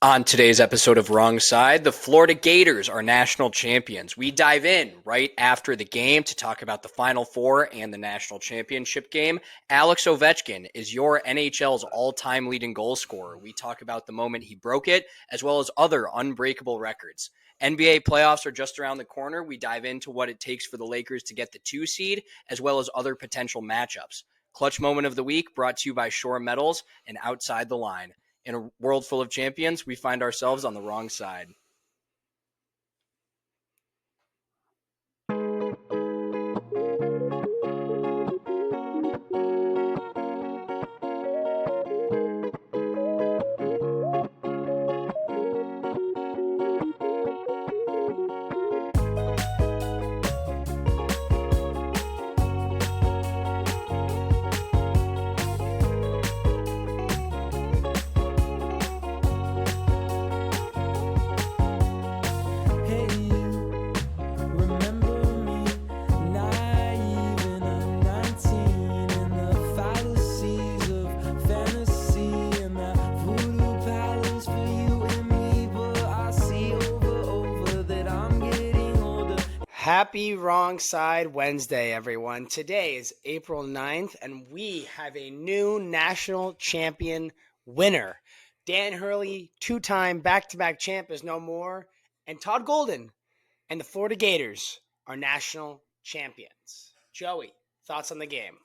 On today's episode of Wrong Side, the Florida Gators are national champions. We dive in right after the game to talk about the Final Four and the national championship game. Alex Ovechkin is your NHL's all-time leading goal scorer. We talk about the moment he broke it, as well as other unbreakable records. NBA playoffs are just around the corner. We dive into what it takes for the Lakers to get the 2 seed, as well as other potential matchups. Clutch moment of the week brought to you by Shore Metals and Outside the Line. In a world full of champions, we find ourselves on the wrong side. Happy Wrong Side Wednesday, everyone. Today is April 9th, and we have a new national champion winner. Dan Hurley, two-time back-to-back champ, is no more, and Todd Golden and the Florida Gators are national champions. Joey, thoughts on the game?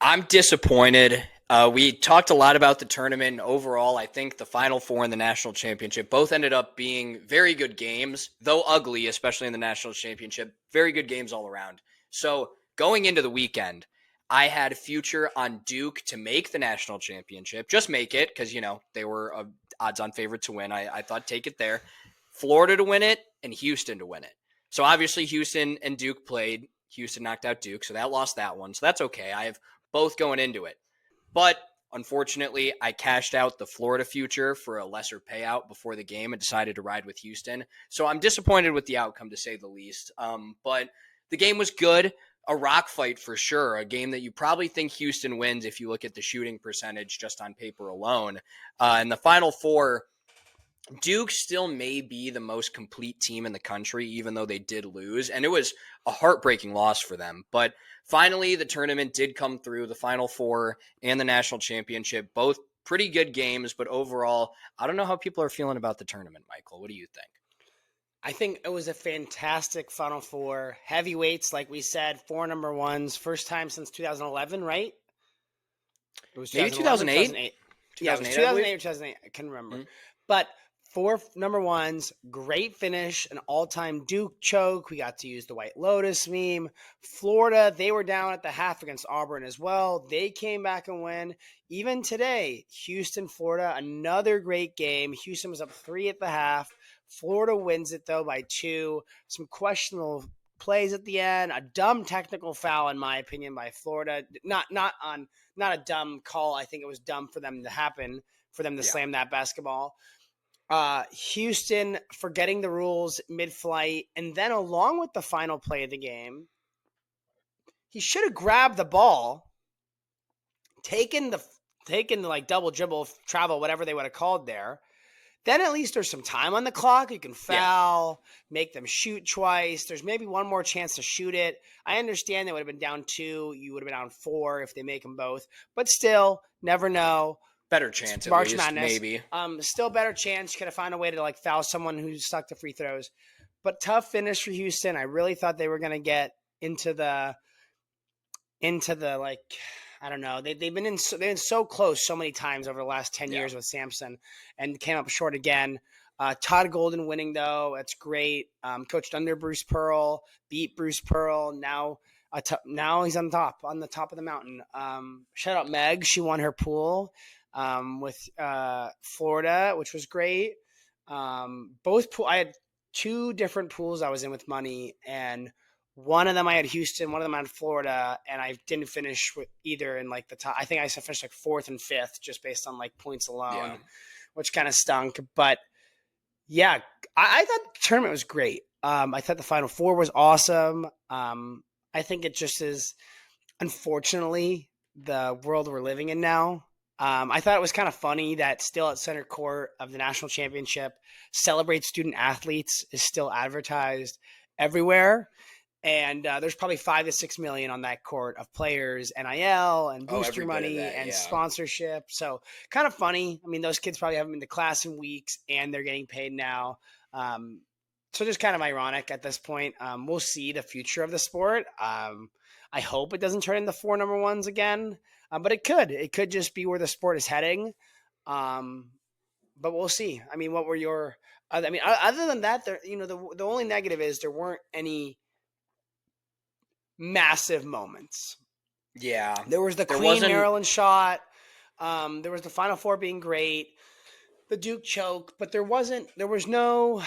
I'm disappointed. We talked a lot about the tournament. Overall, I think the Final Four and the National Championship both ended up being very good games, though ugly, especially in the National Championship. Very good games all around. So going into the weekend, I had future on Duke to make the National Championship. Just make it, because, they were odds-on favorite to win. I thought take it there. Florida to win it, and Houston to win it. So obviously Houston and Duke played. Houston knocked out Duke, so that lost that one. So that's okay. I have both going into it. But unfortunately, I cashed out the Florida future for a lesser payout before the game and decided to ride with Houston. So I'm disappointed with the outcome, to say the least. But the game was good. A rock fight for sure. A game that you probably think Houston wins if you look at the shooting percentage just on paper alone. In the Final Four, Duke still may be the most complete team in the country, even though they did lose. And it was a heartbreaking loss for them. But finally, the tournament did come through. The Final Four and the National Championship, both pretty good games. But overall, I don't know how people are feeling about the tournament, Michael. What do you think? I think it was a fantastic Final Four. Heavyweights, like we said, 4 number ones. First time since 2011, right? It was maybe 2008. Yeah, it was 2008 or 2008. I can't remember. Mm-hmm. But 4 number ones, great finish, an all-time Duke choke. We got to use the White Lotus meme. Florida, they were down at the half against Auburn as well. They came back and win. Even today, Houston, Florida, another great game. Houston was up 3 at the half. Florida wins it, though, by 2. Some questionable plays at the end. A dumb technical foul, in my opinion, by Florida. Not a dumb call. I think it was dumb for them to happen, for them to slam that basketball. Houston forgetting the rules mid-flight, and then along with the final play of the game, he should have grabbed the ball, taken the like double dribble, travel, whatever they would have called there. Then at least there's some time on the clock. You can foul, make them shoot twice. There's maybe one more chance to shoot it. I understand they would have been down 2. You would have been down 4 if they make them both. But still, never know. Better chance, March at least, Madness. Maybe. Still better chance. You could have found a way to foul someone who stuck to free throws. But tough finish for Houston. I really thought they were going to get into the I don't know. They've been so close so many times over the last 10 years with Sampson, and came up short again. Todd Golden winning, though. That's great. Coached under Bruce Pearl, beat Bruce Pearl. Now he's on the top of the mountain. Shout out Meg. She won her pool with Florida, which was great. I had 2 different pools I was in with money, and one of them I had Houston, one of them I had Florida, and I didn't finish with either in the top. I think I finished 4th and 5th just based on points alone, which kind of stunk. But yeah, I thought the tournament was great. I thought the Final Four was awesome. I think it just is, unfortunately, the world we're living in now. I thought it was kind of funny that still at center court of the national championship, Celebrate Student Athletes is still advertised everywhere. And there's probably 5 to 6 million on that court of players, NIL and Oh, booster every bit of money that, and yeah. sponsorship. So kind of funny. I mean, those kids probably haven't been to class in weeks and they're getting paid now. So just kind of ironic at this point. We'll see the future of the sport. I hope it doesn't turn into 4 number 1s again, but it could. It could just be where the sport is heading. But we'll see. I mean, what were your? I mean, other than that, there, the only negative is there weren't any massive moments. Yeah. There was the There Queen wasn't- Maryland shot. There was the Final Four being great. The Duke choke, but there were no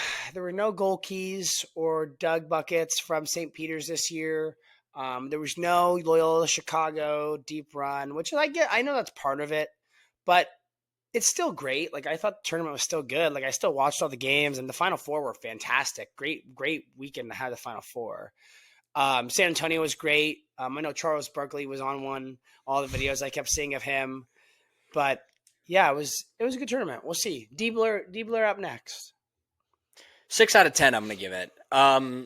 goal keys or dug buckets from St. Peter's this year. There was no Loyola Chicago deep run, which I know that's part of it, but it's still great. Like I thought the tournament was still good. Like I still watched all the games and the Final Four were fantastic. Great weekend to have the Final Four. San Antonio was great. I know Charles Barkley was on all the videos I kept seeing of him, but yeah, it was a good tournament. We'll see. Diebler up next. 6 out of 10, I'm going to give it.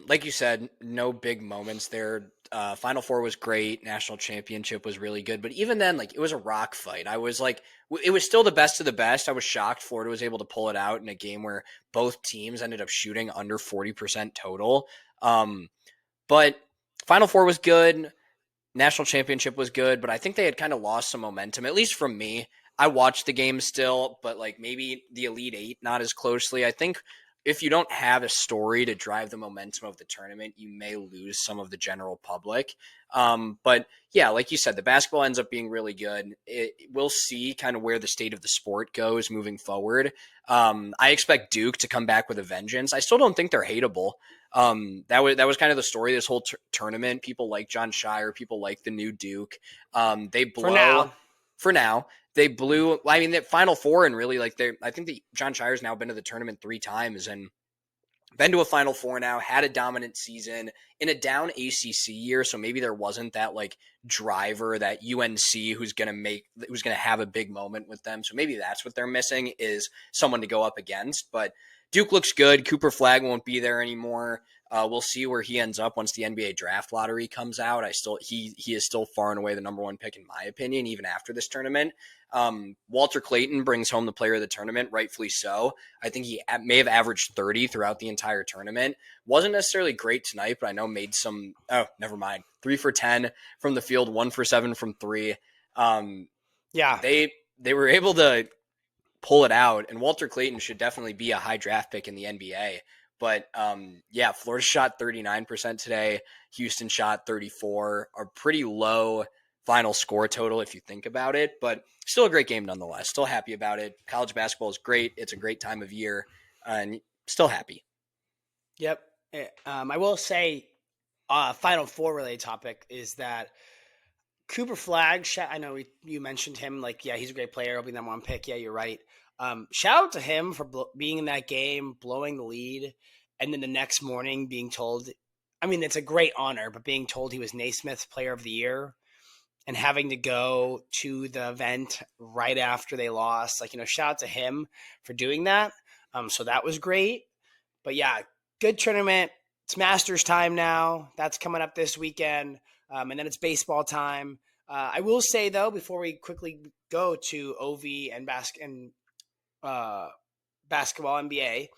Like you said, no big moments there. Final Four was great. National championship was really good. But even then, like, it was a rock fight. I was like, it was still the best of the best. I was shocked Florida was able to pull it out in a game where both teams ended up shooting under 40% total. But Final Four was good. National championship was good. But I think they had kind of lost some momentum, at least from me. I watched the game still, but like maybe the Elite Eight not as closely. I think if you don't have a story to drive the momentum of the tournament, you may lose some of the general public. But yeah, like you said, the basketball ends up being really good. We'll see kind of where the state of the sport goes moving forward. I expect Duke to come back with a vengeance. I still don't think they're hateable. That was kind of the story of this whole tournament. People like John Shire, people like the new Duke. They blow for now. They blew. I mean, the Final Four and really like I think that John Shire's now been to the tournament 3 times and been to a Final Four now. Had a dominant season in a down ACC year, so maybe there wasn't that like driver, that UNC who's gonna have a big moment with them. So maybe that's what they're missing, is someone to go up against. But Duke looks good. Cooper Flagg won't be there anymore. We'll see where he ends up once the NBA draft lottery comes out. He is still far and away the number 1 pick in my opinion, even after this tournament. Walter Clayton brings home the player of the tournament, rightfully so. I think he may have averaged 30 throughout the entire tournament. Wasn't necessarily great tonight, but I know made some. Oh, never mind. 3 for 10 from the field, 1 for 7 from 3. Yeah, they were able to pull it out, and Walter Clayton should definitely be a high draft pick in the NBA. But yeah, Florida shot 39% today. Houston shot 34, a pretty low final score total if you think about it, but still a great game nonetheless. Still happy about it. College basketball is great. It's a great time of year, and still happy. Yep. I will say, Final Four related topic is that Cooper Flagg. I know you mentioned him. Like, yeah, he's a great player. He'll be number 1 pick. Yeah, you're right. Shout out to him for being in that game, blowing the lead, and then the next morning being told. I mean, it's a great honor, but being told he was Naismith's Player of the Year and having to go to the event right after they lost, like, shout out to him for doing that. So that was great. But yeah, good tournament. It's Masters time now. That's coming up this weekend. And then it's baseball time. I will say, though, before we quickly go to OV and basketball NBA,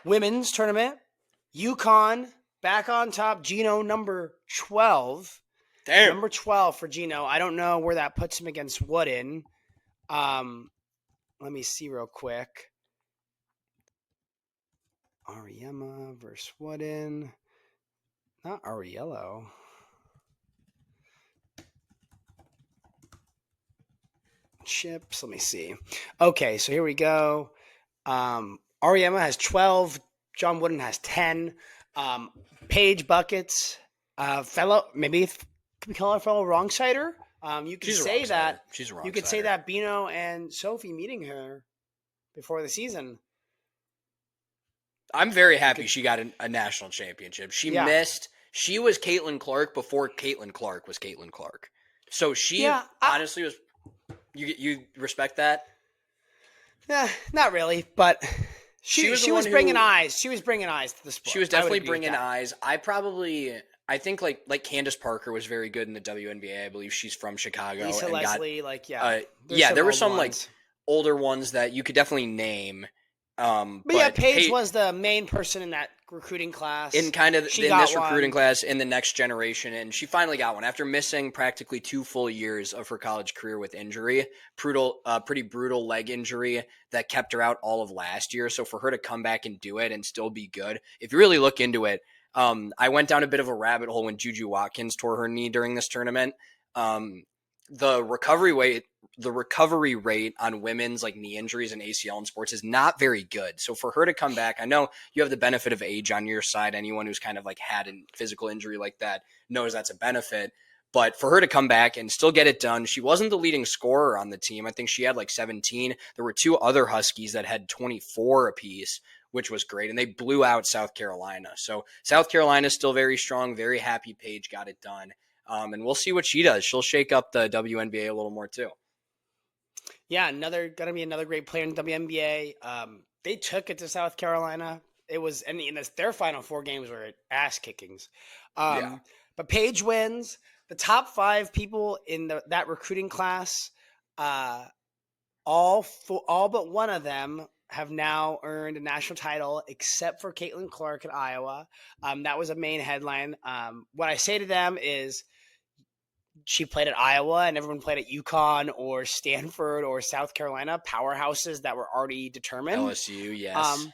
women's tournament, UConn back on top. Gino, number 12. Damn. Number 12 for Gino. I don't know where that puts him against Wooden. Let me see real quick. Ariema versus Wooden. Not Ariello. Chips. Let me see. Okay, so here we go. Ariema has 12. John Wooden has 10. Paige buckets. Maybe can we call her fellow wrong-sider? You could say that. She's a wrong. You could say that Bino and Sophie meeting her before the season. I'm very happy she got a national championship. She missed. She was Caitlin Clark before Caitlin Clark was Caitlin Clark. So she honestly was. You respect that? Yeah, not really, but She was the she one was bringing who eyes. She was bringing eyes to the she sport. was I would definitely agree with bringing that. eyes. I think like Candace Parker was very good in the WNBA. I believe she's from Chicago Lisa and got Leslie, like yeah, there's yeah, some there were old some like ones. older ones that you could definitely name. But yeah, But Paige was the main person in that recruiting in class. kind of She in got this recruiting one. class in the next generation, and she finally got one after missing practically 2 full years of her college career with injury, pretty brutal leg injury that kept her out all of last year. So for her to come back and do it and still be good, if you really look into it, I went down a bit of a rabbit hole when Juju Watkins tore her knee during this tournament. Um, the recovery rate on women's like knee injuries and ACL in sports is not very good. So for her to come back, I know you have the benefit of age on your side. Anyone who's kind of like had a physical injury like that knows that's a benefit. But for her to come back and still get it done, she wasn't the leading scorer on the team. I think she had like 17. There were two other Huskies that had 24 apiece, which was great. And they blew out South Carolina. So South Carolina is still very strong, very happy Paige got it done. And we'll see what she does. She'll shake up the WNBA a little more too. Yeah, gonna be another great player in the WNBA. They took it to South Carolina. It was and in their final 4 games were ass kickings. Yeah. But Paige wins. The top 5 people in that recruiting class, all but one of them have now earned a national title, except for Caitlin Clark at Iowa. That was a main headline. What I say to them is she played at Iowa and everyone played at UConn or Stanford or South Carolina, powerhouses that were already determined. LSU, yes. Um,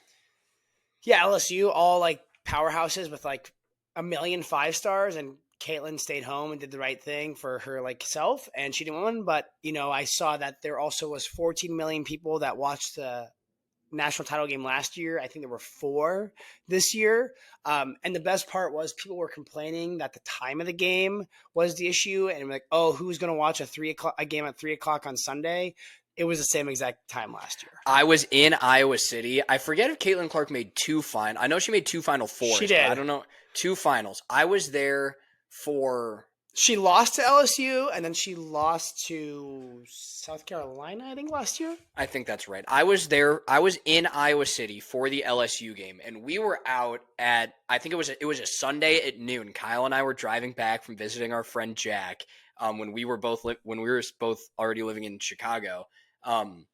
yeah, LSU, all like powerhouses with like a million 5 stars, and Caitlin stayed home and did the right thing for her like self, and she didn't win. But I saw that there also was 14 million people that watched the national title game last year. I think there were 4 this year. And the best part was people were complaining that the time of the game was the issue, and like, oh, who's going to watch a game at 3 o'clock on Sunday? It was the same exact time last year. I was in Iowa City. I forget if Caitlin Clark made 2 final. I know she made 2 Final Fours. She did. But I don't know. 2 finals. I was there for. She lost to LSU, and then she lost to South Carolina, I think, last year. I think that's right. I was there. I was in Iowa City for the LSU game, and we were out at. I think it was a Sunday at noon. Kyle and I were driving back from visiting our friend Jack. When we were both already living in Chicago. And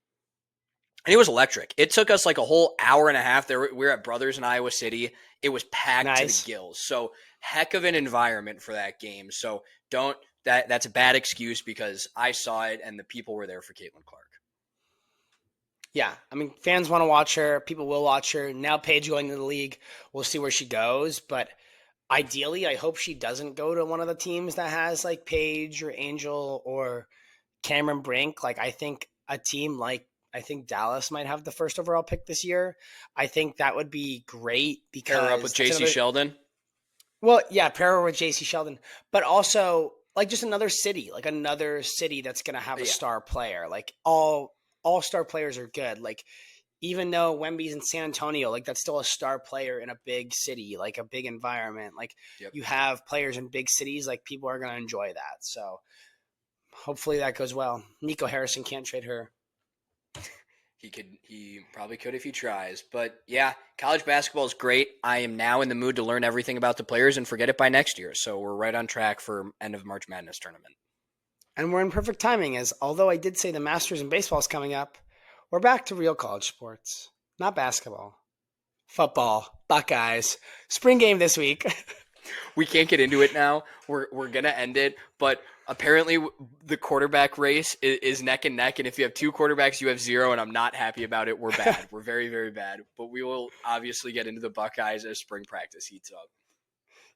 it was electric. It took us like a whole hour and a half. We were at Brothers in Iowa City. It was packed to the gills. So heck of an environment for that game. So that's a bad excuse because I saw it and the people were there for Caitlin Clark. Yeah, I mean, fans want to watch her. People will watch her. Now Paige going to the league, we'll see where she goes. But ideally, I hope she doesn't go to one of the teams that has like Paige or Angel or Cameron Brink. Like I think a team like I think Dallas might have the first overall pick this year. I think that would be great because pair her up with JC Sheldon. Well, yeah, pair her with JC Sheldon, but also like just another city that's gonna have a star player. Like all star players are good. Like even though Wemby's in San Antonio, like that's still a star player in a big city, like a big environment. Like you have players in big cities, like people are gonna enjoy that. So hopefully that goes well. Nico Harrison can't trade her. He probably could if he tries. But yeah, college basketball is great. I am now in the mood to learn everything about the players and forget it by next year. So we're right on track for end of March Madness tournament. And we're in perfect timing as although I did say the Masters in baseball is coming up, we're back to real college sports. Not basketball. Football. Buckeyes. Spring game this week. We can't get into it now. We're going to end it. But apparently the quarterback race is neck and neck. And if you have 2 quarterbacks, you have 0. And I'm not happy about it. We're bad. We're very, very bad. But we will obviously get into the Buckeyes as spring practice heats up.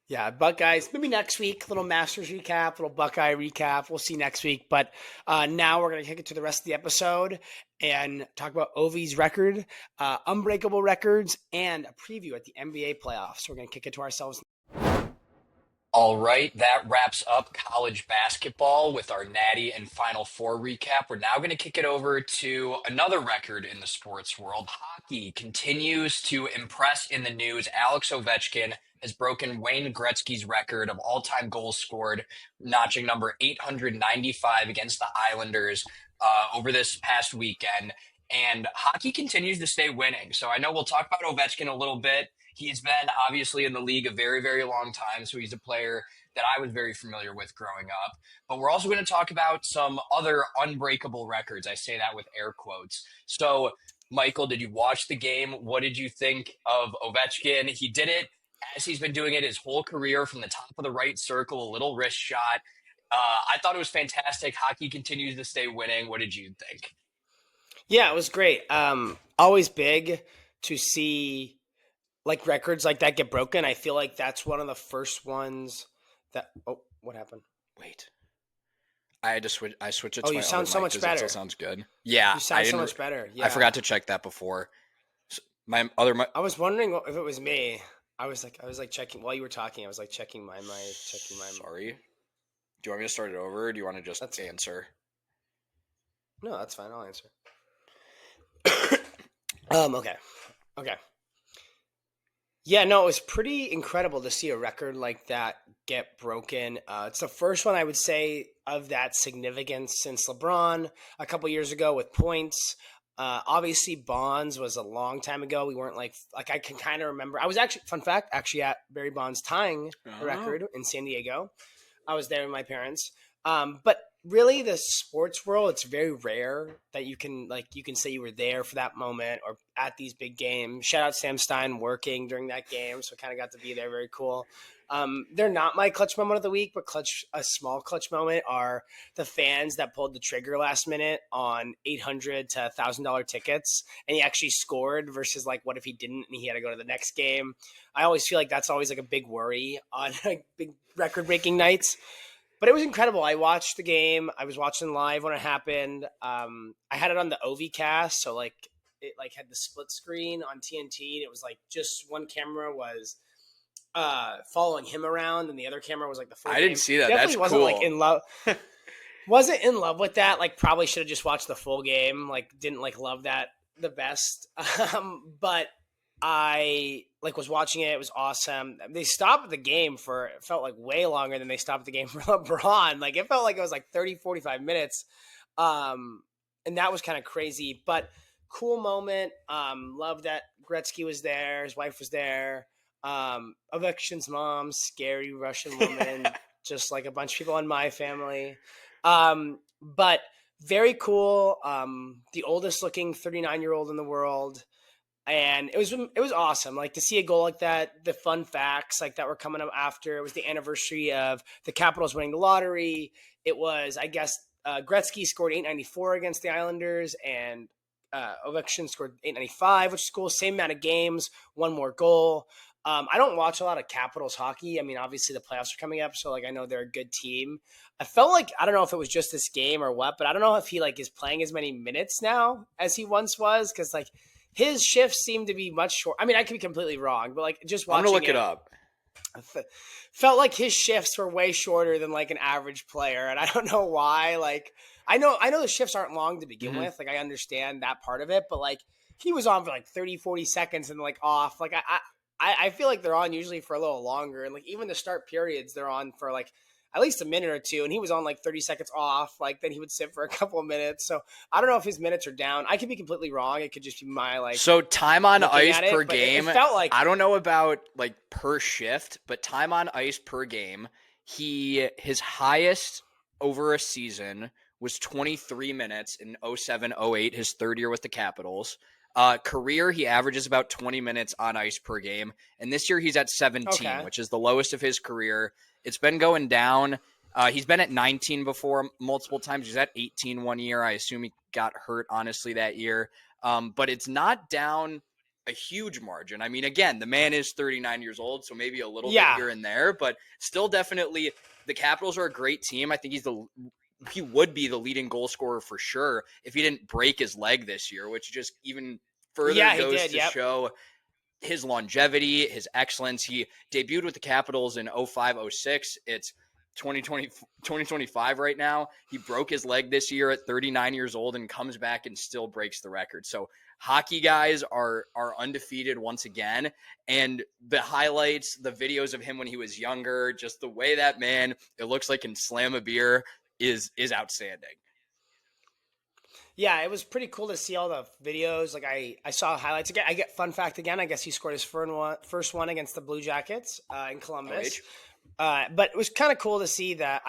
Yeah, Buckeyes. Maybe next week, little Masters recap, little Buckeye recap. We'll see next week. But now we're going to kick it to the rest of the episode and talk about Ovi's record, Unbreakable Records, and a preview at the NBA playoffs. So we're going to kick it to ourselves. All right, that wraps up college basketball with our Natty and Final Four recap. We're now going to kick it over to another record in the sports world. Hockey continues to impress in the news. Alex Ovechkin has broken Wayne Gretzky's record of all-time goals scored, notching number 895 against the Islanders. over this past weekend, and hockey continues to stay winning. So I know we'll talk about Ovechkin a little bit. He's been obviously in the league a very, very long time, so he's a player that I was very familiar with growing up. But we're also going to talk about some other unbreakable records. I say that with air quotes. So, Michael, did you watch the game? What did you think of Ovechkin? He did it as he's been doing it his whole career from the top of the right circle, a little wrist shot. I thought it was fantastic. Hockey continues to stay winning. What did you think? Yeah, it was great. Always big to see like records like that get broken. I feel like that's one of the first ones that. Oh, what happened? Wait, I had to switch. I switched it Oh, to you my other sound so mic much because that still better. sounds good. Yeah, You sound so much better. Yeah, I forgot to check that before. My other mic. I was wondering if it was me. I was like checking while you were talking. I was like checking my mic, checking my. Sorry. Do you want me to start it over, or do you want to just answer? No, that's fine. I'll answer. Okay. Okay. Yeah, no, it was pretty incredible to see a record like that get broken. It's the first one I would say of that significance since LeBron a couple years ago with points. Obviously, Bonds was a long time ago. We weren't like I can kind of remember. I was actually fun fact actually at Barry Bonds tying the record in San Diego. I was there with my parents. But really, the sports world, it's very rare that you can say you were there for that moment or at these big games. Shout out Sam Stein working during that game, so kind of got to be there. Very cool. They're not my clutch moment of the week, but a small clutch moment are the fans that pulled the trigger last minute on $800 to $1,000 tickets, and he actually scored versus like what if he didn't and he had to go to the next game. I always feel like that's always like a big worry on like big record breaking nights. But it was incredible. I watched the game. I was watching live when it happened. I had it on the OV cast, so like it like had the split screen on TNT, and it was like just one camera was following him around, and the other camera was like the full game. Didn't see that. Definitely That's wasn't cool. Like in love. Wasn't in love with that. Like probably should have just watched the full game. Like didn't like love that the best. But I like was watching it. It was awesome. They stopped the game for it felt like way longer than they stopped the game for LeBron. Like it felt like it was like 30, 45 minutes. And that was kind of crazy, but cool moment. Love that Gretzky was there. His wife was there. Ovechkin's mom, scary Russian woman, just like a bunch of people in my family. But very cool. The oldest looking 39-year-old in the world. And it was awesome, like to see a goal like that. The fun facts like that were coming up after. It was the anniversary of the Capitals winning the lottery. It was, I guess, Gretzky scored 894 against the Islanders, and Ovechkin scored 895, which is cool. Same amount of games, one more goal. I don't watch a lot of Capitals hockey. I mean, obviously the playoffs are coming up, so like I know they're a good team. I felt like I don't know if it was just this game or what, but I don't know if he like is playing as many minutes now as he once was, because like his shifts seem to be much short. I mean, I could be completely wrong, but like just watching I'm gonna look it up. Felt like his shifts were way shorter than like an average player, and I don't know why. Like I know the shifts aren't long to begin with. Like I understand that part of it, but like he was on for like 30, 40 seconds and like off. Like I feel like they're on usually for a little longer, and like even the start periods they're on for like at least a minute or two, and he was on like 30 seconds off. Like then he would sit for a couple of minutes. So I don't know if his minutes are down. I could be completely wrong. It could just be my like. So time on ice per it game. It felt like I don't know about like per shift, but time on ice per game. His highest over a season was 23 minutes in 07-08, his third year with the Capitals. Career, he averages about 20 minutes on ice per game. And this year he's at 17, which is the lowest of his career. It's been going down. He's been at 19 before multiple times. He's at 18 one year. I assume he got hurt, honestly, that year. But it's not down a huge margin. I mean, again, the man is 39 years old, so maybe a little bit here and there, but still definitely the Capitals are a great team. I think he would be the leading goal scorer for sure if he didn't break his leg this year, which just even further goes to show his longevity, his excellence. He debuted with the Capitals in 05-06. It's 2025 right now. He broke his leg this year at 39 years old and comes back and still breaks the record. So hockey guys are undefeated once again. And the highlights, the videos of him when he was younger, just the way that man, it looks like can slam a beer is outstanding. Yeah, it was pretty cool to see all the videos. Like I saw highlights again. I get fun fact again. I guess he scored his first one against the Blue Jackets in Columbus. But it was kind of cool to see that.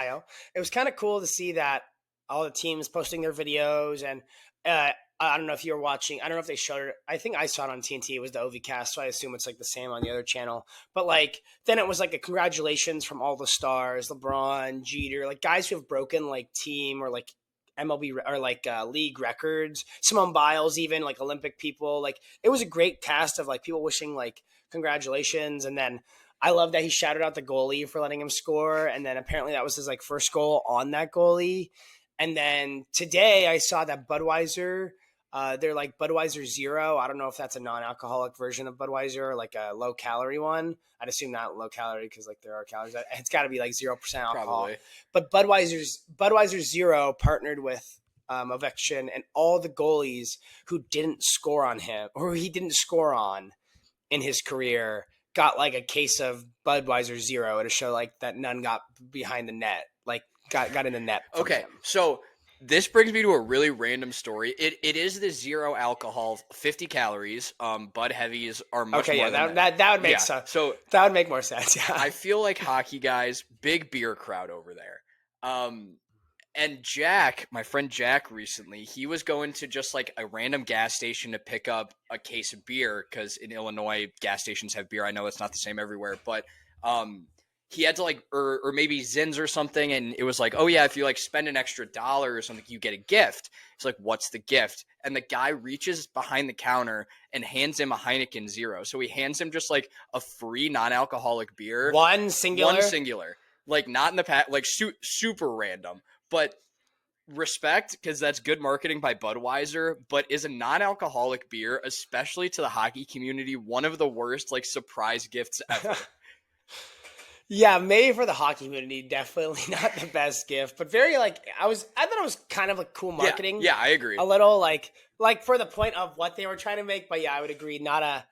It was kind of cool to see that all the teams posting their videos, and I don't know if you were watching. I don't know if they showed it. I think I saw it on TNT. It was the OV cast, so I assume it's like the same on the other channel. But like then it was like a congratulations from all the stars, LeBron, Jeter, like guys who have broken like team or like MLB or like league records, Simone Biles, even like Olympic people. Like it was a great cast of like people wishing like congratulations, and then I love that he shouted out the goalie for letting him score, and then apparently that was his like first goal on that goalie. And then today I saw that Budweiser, they're like Budweiser Zero. I don't know if that's a non-alcoholic version of Budweiser or like a low-calorie one. I'd assume not low-calorie because like there are calories. It's got to be like 0% alcohol. Probably. But Budweiser Zero partnered with Ovechkin, and all the goalies who didn't score on him or he didn't score on in his career got like a case of Budweiser Zero to show like that none got behind the net, like got in the net. Okay, so this brings me to a really random story. It is the 0 alcohol, 50 calories. Bud Heavies are much more than that. That would make sense. So that would make more sense. Yeah. I feel like hockey guys, big beer crowd over there. And Jack, my friend Jack, recently, he was going to just like a random gas station to pick up a case of beer because in Illinois, gas stations have beer. I know it's not the same everywhere, but he had to like, or maybe Zins or something, and it was like, oh yeah, if you like spend an extra $1 or something, you get a gift. It's like, what's the gift? And the guy reaches behind the counter and hands him a Heineken Zero. So he hands him just like a free non-alcoholic beer. One singular. Like not in the pack, like super random. But respect, because that's good marketing by Budweiser, but is a non-alcoholic beer, especially to the hockey community, one of the worst like surprise gifts ever. Yeah, maybe for the hockey community, definitely not the best gift, but very like I thought it was kind of like cool marketing. Yeah, I agree. A little like for the point of what they were trying to make, but yeah, I would agree, not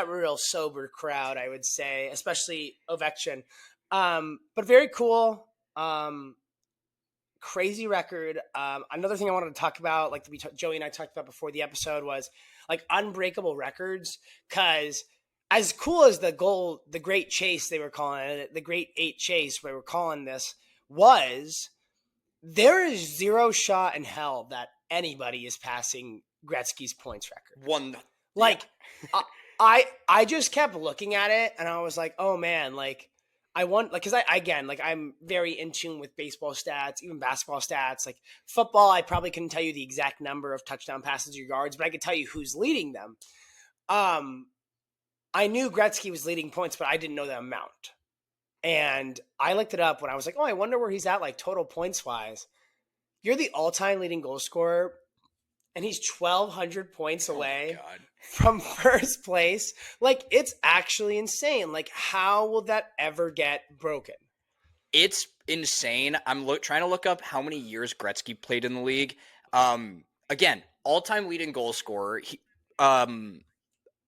real sober crowd, I would say, especially Ovechkin. But very cool. Crazy record. Another thing I wanted to talk about, like Joey and I talked about before the episode, was like Unbreakable Records, because as cool as the Gr8t chase they were calling it, the Gr8t chase we were calling this, was, there is zero shot in hell that anybody is passing Gretzky's points record. One, like, I just kept looking at it and I was like, oh man, like I want, like, because I'm very in tune with baseball stats, even basketball stats. Like football, I probably couldn't tell you the exact number of touchdown passes or yards, but I could tell you who's leading them. I knew Gretzky was leading points, but I didn't know the amount. And I looked it up when I was like, oh, I wonder where he's at, like total points wise. You're the all-time leading goal scorer, and he's 1,200 points away from first place. Like, it's actually insane. Like, how will that ever get broken? It's insane. I'm trying to look up how many years Gretzky played in the league. Again, all-time leading goal scorer.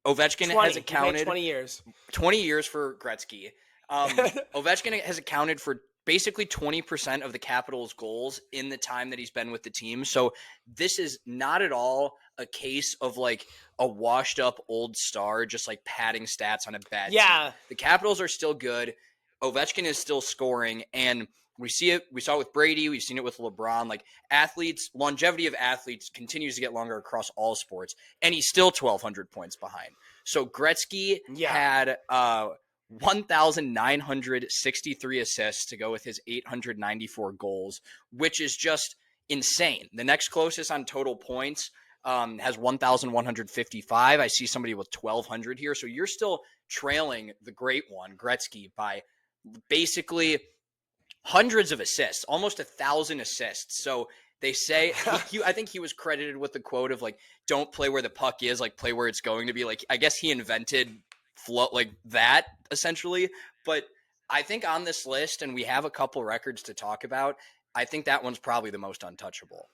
Ovechkin has accounted 20 years. 20 years for Gretzky. Ovechkin has accounted for basically 20% of the Capitals' goals in the time that he's been with the team. So this is not at all a case of like a washed up old star just like padding stats on a bad team. The Capitals are still good. Ovechkin is still scoring, and we see it. We saw it with Brady. We've seen it with LeBron. Like longevity of athletes continues to get longer across all sports, and he's still 1,200 points behind. So Gretzky had 1,963 assists to go with his 894 goals, which is just insane. The next closest on total points has 1,155. I see somebody with 1,200 here. So you're still trailing the great one, Gretzky, by basically hundreds of assists, almost 1,000 assists. So they say, I think he was credited with the quote of like, don't play where the puck is, like play where it's going to be. Like, I guess he invented flow like that essentially. But I think on this list, and we have a couple records to talk about, I think that one's probably the most untouchable.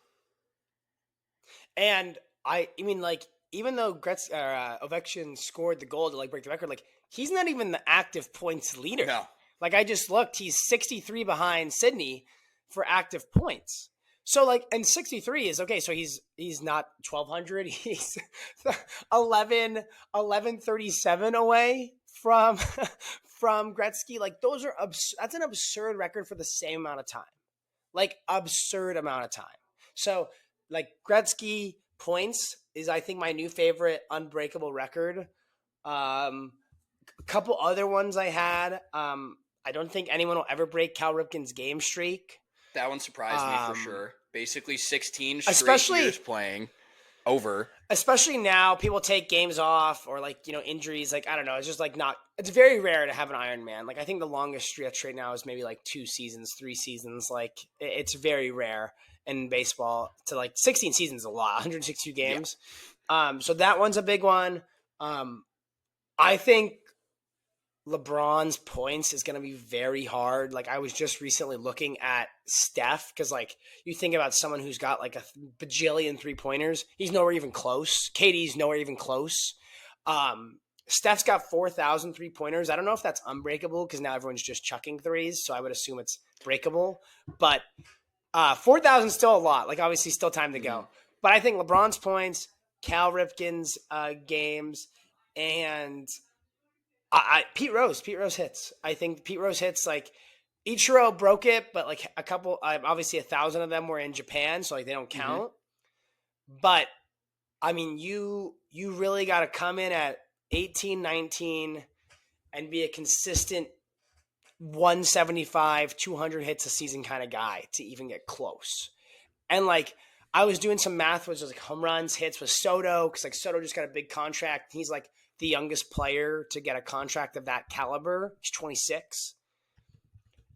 And I mean, like, even though Ovechkin scored the goal to like break the record, like he's not even the active points leader. No. Like I just looked, he's 63 behind Sydney for active points. So like, and 63 is okay. So he's not 1200. He's 1137 away from from Gretzky. Like those are that's an absurd record for the same amount of time. Like absurd amount of time. So like Gretzky points is I think my new favorite unbreakable record. A couple other ones I had. I don't think anyone will ever break Cal Ripken's game streak. That one surprised me for sure. Basically 16 straight especially years playing over. Especially now, people take games off or like, injuries. Like, I don't know. It's just like not, it's very rare to have an Iron Man. Like, I think the longest stretch right now is maybe like 2 seasons, 3 seasons. Like, it's very rare in baseball to like 16 seasons is a lot, 162 games. Yeah. So that one's a big one. I think LeBron's points is going to be very hard. Like I was just recently looking at Steph because like you think about someone who's got like a bajillion 3-pointers. He's nowhere even close. KD's nowhere even close. Steph's got 4,000 3-pointers. I don't know if that's unbreakable because now everyone's just chucking threes. So I would assume it's breakable. But 4,000 is still a lot. Like obviously still time to go. But I think LeBron's points, Cal Ripken's games, and Pete Rose hits. I think Pete Rose hits like Ichiro broke it, but like a couple, obviously 1,000 of them were in Japan, so like they don't count. But I mean, you really got to come in at 18, 19 and be a consistent 175, 200 hits a season kind of guy to even get close. And like I was doing some math, which was like home runs, hits with Soto, because like Soto just got a big contract. He's like the youngest player to get a contract of that caliber. He's 26.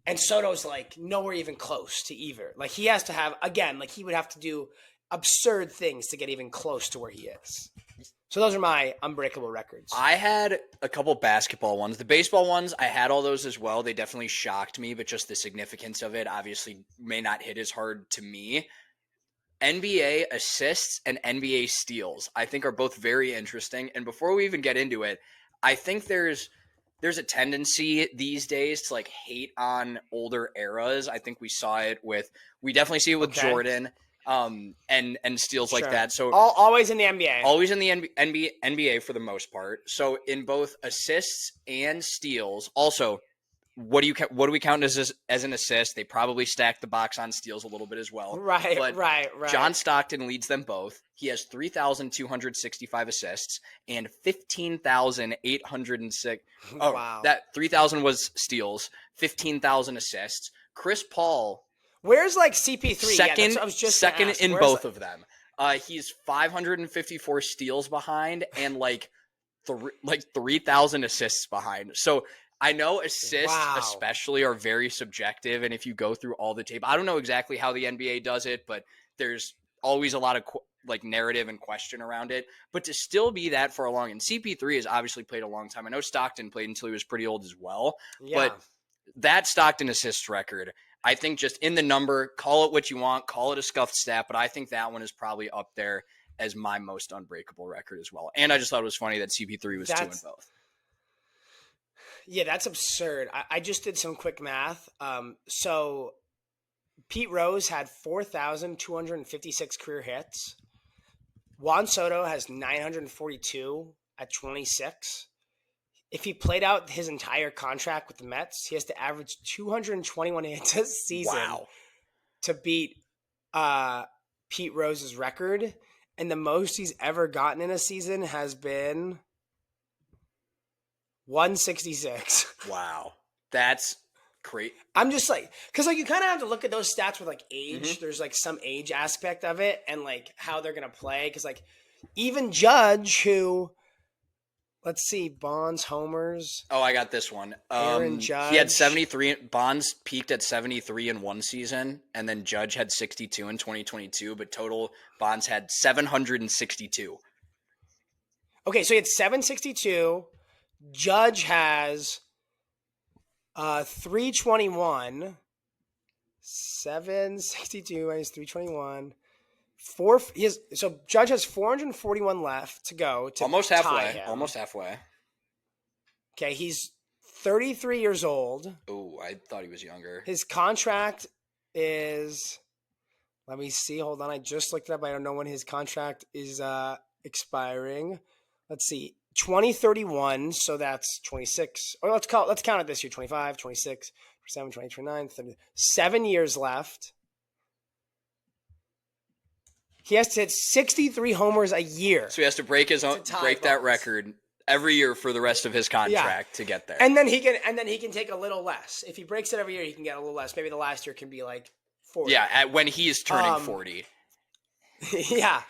And Soto's like nowhere even close to either. Like he has to have, again, like he would have to do absurd things to get even close to where he is. So those are my unbreakable records. I had a couple basketball ones. The baseball ones, I had all those as well. They definitely shocked me, but just the significance of it obviously may not hit as hard to me. NBA assists and NBA steals, I think, are both very interesting. And before we even get into it, I think there's a tendency these days to like hate on older eras. I think we definitely see it with Jordan, and steals like that. So always in the NBA, always in the NBA for the most part. So in both assists and steals, also. What do we count as an assist? They probably stack the box on steals a little bit as well. Right, but right. John Stockton leads them both. He has 3,265 assists and 15,806. Oh, wow. That 3,000 was steals, 15,000 assists. Chris Paul. Where's like CP3? Second, I was just second in both of them. He's 554 steals behind and like 3,000 assists behind. So I know assists especially are very subjective, and if you go through all the tape, I don't know exactly how the NBA does it, but there's always a lot of narrative and question around it. But to still be that far along, and CP3 has obviously played a long time. I know Stockton played until he was pretty old as well, but that Stockton assist record, I think just in the number, call it what you want, call it a scuffed stat, but I think that one is probably up there as my most unbreakable record as well. And I just thought it was funny that CP3 was 2 in both. Yeah, that's absurd. I just did some quick math. So Pete Rose had 4,256 career hits. Juan Soto has 942 at 26. If he played out his entire contract with the Mets, he has to average 221 hits a season to beat Pete Rose's record. And the most he's ever gotten in a season has been 166. Wow. That's great. I'm just like, because like you kind of have to look at those stats with like age. There's like some age aspect of it and like how they're going to play. Because like even Judge, who, let's see, Bonds, homers. Oh, I got this one. Aaron Judge. He had 73. Bonds peaked at 73 in one season, and then Judge had 62 in 2022. But total, Bonds had 762. Okay, so he had 762. Judge has 321. 762 minus 321. So Judge has 441 left to go to almost tie halfway. him. Almost halfway. Okay, he's 33 years old. Oh, I thought he was younger. His contract is Let me see. Hold on. I just looked it up. I don't know when his contract is expiring. Let's see. 2031. So that's 26. Or let's count it this year. 25, 26, 27, 28, 29, 30. 7 years left. He has to hit 63 homers a year. So he has to break that record every year for the rest of his contract to get there. And then he can take a little less. If he breaks it every year, he can get a little less. Maybe the last year can be like 40. Yeah, when he's turning 40. Yeah.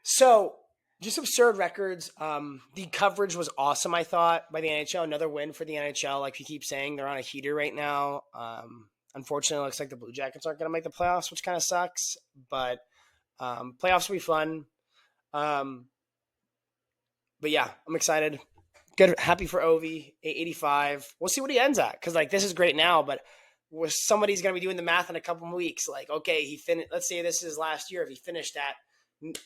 So just absurd records. The coverage was awesome, I thought, by the NHL. Another win for the NHL. Like you keep saying, they're on a heater right now. Unfortunately, it looks like the Blue Jackets aren't going to make the playoffs, which kind of sucks. But playoffs will be fun. But yeah, I'm excited. Good, happy for Ovi, 885. We'll see what he ends at, because like this is great now, but somebody's gonna be doing the math in a couple of weeks. Like, okay, he finished. Let's say this is last year. If he finished at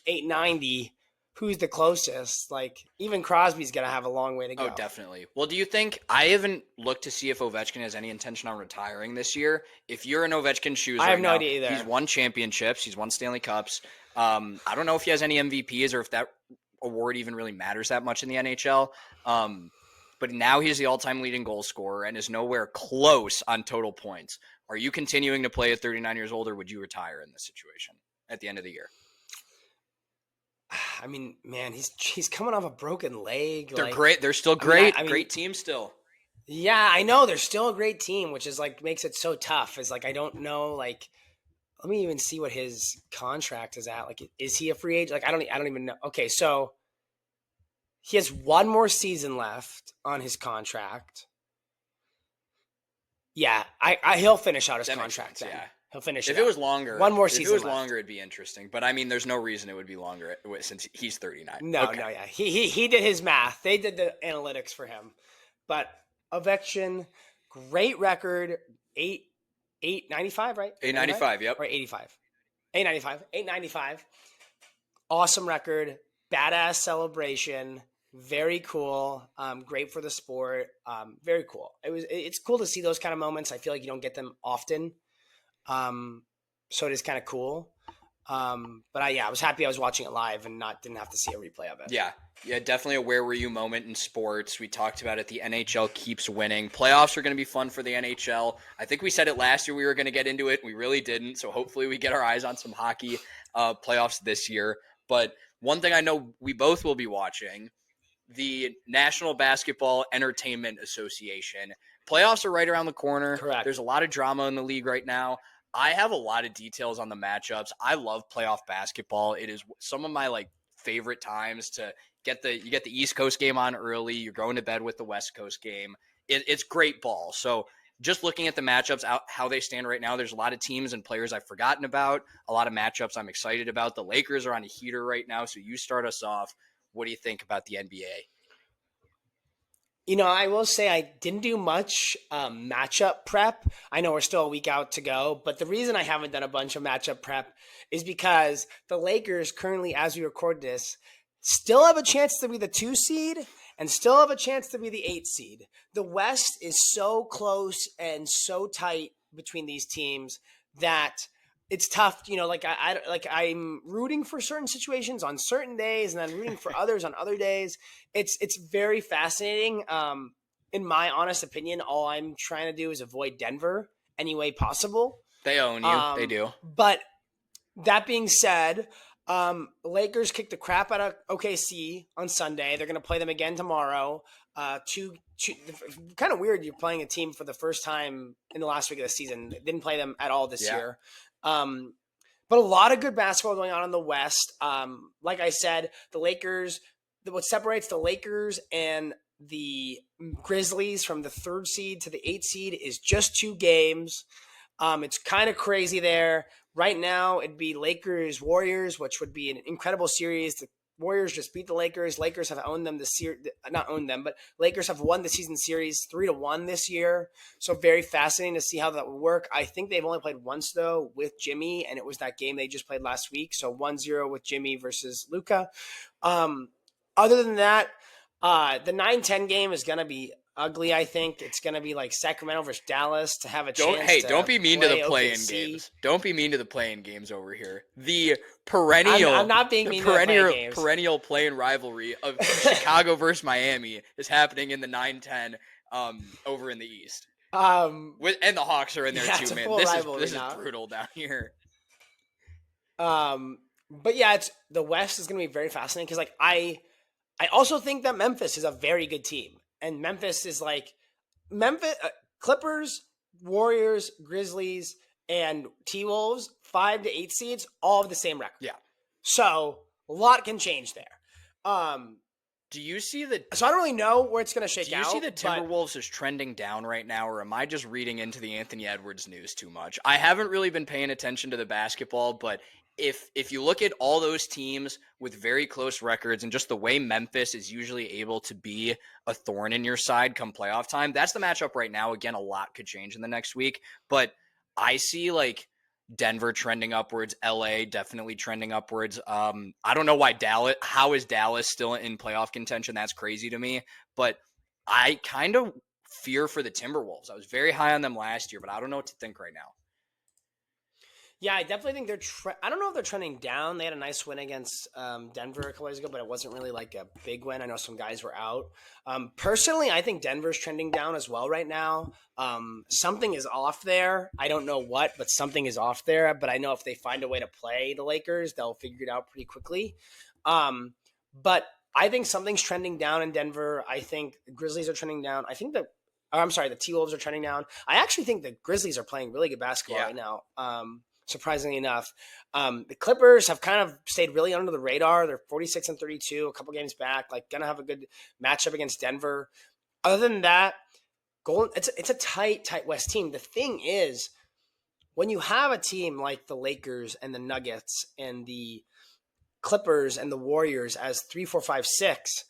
890, who's the closest? Like, even Crosby's gonna have a long way to go. Oh, definitely. Well, do you think I haven't looked to see if Ovechkin has any intention on retiring this year? If you're in Ovechkin's shoes, I have no idea either. He's won championships. He's won Stanley Cups. I don't know if he has any MVPs or if that award even really matters that much in the NHL. But now he's the all-time leading goal scorer and is nowhere close on total points. Are you continuing to play at 39 years old, or would you retire in this situation at the end of the year? I mean, man, he's coming off a broken leg. They're great. They're still great. Great team still. Yeah, I know. They're still a great team, which is like makes it so tough. Is like I don't know. Like, let me even see what his contract is at. Like, is he a free agent? Like, I don't even know. Okay, so he has one more season left on his contract. Yeah, he'll finish out his contract then. Yeah. He'll finish if it was longer. One more season. If it was longer, it'd be interesting. But I mean, there's no reason it would be longer since he's 39. No, yeah. He did his math. They did the analytics for him. But Ovechkin, great record, 895, right? 895, yep. Or 85. 895. Awesome record, badass celebration, very cool. Great for the sport. Very cool. It's cool to see those kind of moments. I feel like you don't get them often. So it is kind of cool. But I was happy I was watching it live and didn't have to see a replay of it. Yeah, definitely a where were you moment in sports. We talked about it. The NHL keeps winning. Playoffs are going to be fun for the NHL. I think we said it last year we were going to get into it. We really didn't. So hopefully we get our eyes on some hockey playoffs this year. But one thing I know we both will be watching, the National Basketball Entertainment Association. Playoffs are right around the corner. Correct. There's a lot of drama in the league right now. I have a lot of details on the matchups. I love playoff basketball. It is some of my favorite times to you get the East Coast game on early. You're going to bed with the West Coast game. It's great ball. So just looking at the matchups, how they stand right now, there's a lot of teams and players I've forgotten about. A lot of matchups I'm excited about. The Lakers are on a heater right now. So you start us off. What do you think about the NBA? You know, I will say I didn't do much matchup prep. I know we're still a week out to go, but the reason I haven't done a bunch of matchup prep is because the Lakers currently, as we record this, still have a chance to be the 2 seed and still have a chance to be the 8 seed. The West is so close and so tight between these teams that it's tough, I'm rooting for certain situations on certain days and then rooting for others on other days. It's very fascinating. In my honest opinion, all I'm trying to do is avoid Denver any way possible. They own you. They do. But that being said, Lakers kicked the crap out of OKC on Sunday. They're going to play them again tomorrow. Kind of weird. You're playing a team for the first time in the last week of the season. Didn't play them at all this year. But a lot of good basketball going on in the West. Like I said, the Lakers, what separates the Lakers and the Grizzlies from the 3rd seed to the 8th seed is just 2 games. It's kind of crazy there. Right now, it'd be Lakers-Warriors, which would be an incredible series. The Warriors just beat the Lakers. Lakers have owned them this year. Not owned them, but Lakers have won the season series 3-1 this year. So very fascinating to see how that would work. I think they've only played once, though, with Jimmy, and it was that game they just played last week. So 1-0 with Jimmy versus Luka. Other than that, the 9-10 game is going to be ugly. I think it's going to be like Sacramento versus Dallas to have a chance. Don't be mean to the play-in OKC. games. Don't be mean to the play-in games over here. The perennial, I'm not being mean to the play-in games. Perennial play-in rivalry of Chicago versus Miami is happening in the 9-10 over in the East. And the Hawks are in there too, man. This is brutal down here. But yeah, the West is going to be very fascinating because like I also think that Memphis is a very good team, and Memphis is like Clippers, Warriors, Grizzlies, and T-Wolves, 5 to 8 seeds, all have the same record. Yeah. So a lot can change there. Do you see the? So I don't really know where it's going to shake out. Do you see the Timberwolves is trending down right now, or am I just reading into the Anthony Edwards news too much? I haven't really been paying attention to the basketball, but if you look at all those teams with very close records and just the way Memphis is usually able to be a thorn in your side come playoff time, that's the matchup right now. Again, a lot could change in the next week, but I see like Denver trending upwards, LA definitely trending upwards. I don't know why how is Dallas still in playoff contention? That's crazy to me, but I kind of fear for the Timberwolves. I was very high on them last year, but I don't know what to think right now. Yeah, I definitely think I don't know if they're trending down. They had a nice win against Denver a couple days ago, but it wasn't really like a big win. I know some guys were out. Personally, I think Denver's trending down as well right now. Something is off there. I don't know what, but something is off there. But I know if they find a way to play the Lakers, they'll figure it out pretty quickly. But I think something's trending down in Denver. I think the Grizzlies are trending down. I think the T-Wolves are trending down. I actually think the Grizzlies are playing really good basketball right now. Surprisingly enough, the Clippers have kind of stayed really under the radar. They're 46-32, a couple games back, like gonna have a good matchup against Denver. Other than that, it's a tight West team. The thing is, when you have a team like the Lakers and the Nuggets and the Clippers and the Warriors as 3, 4, 5, 6,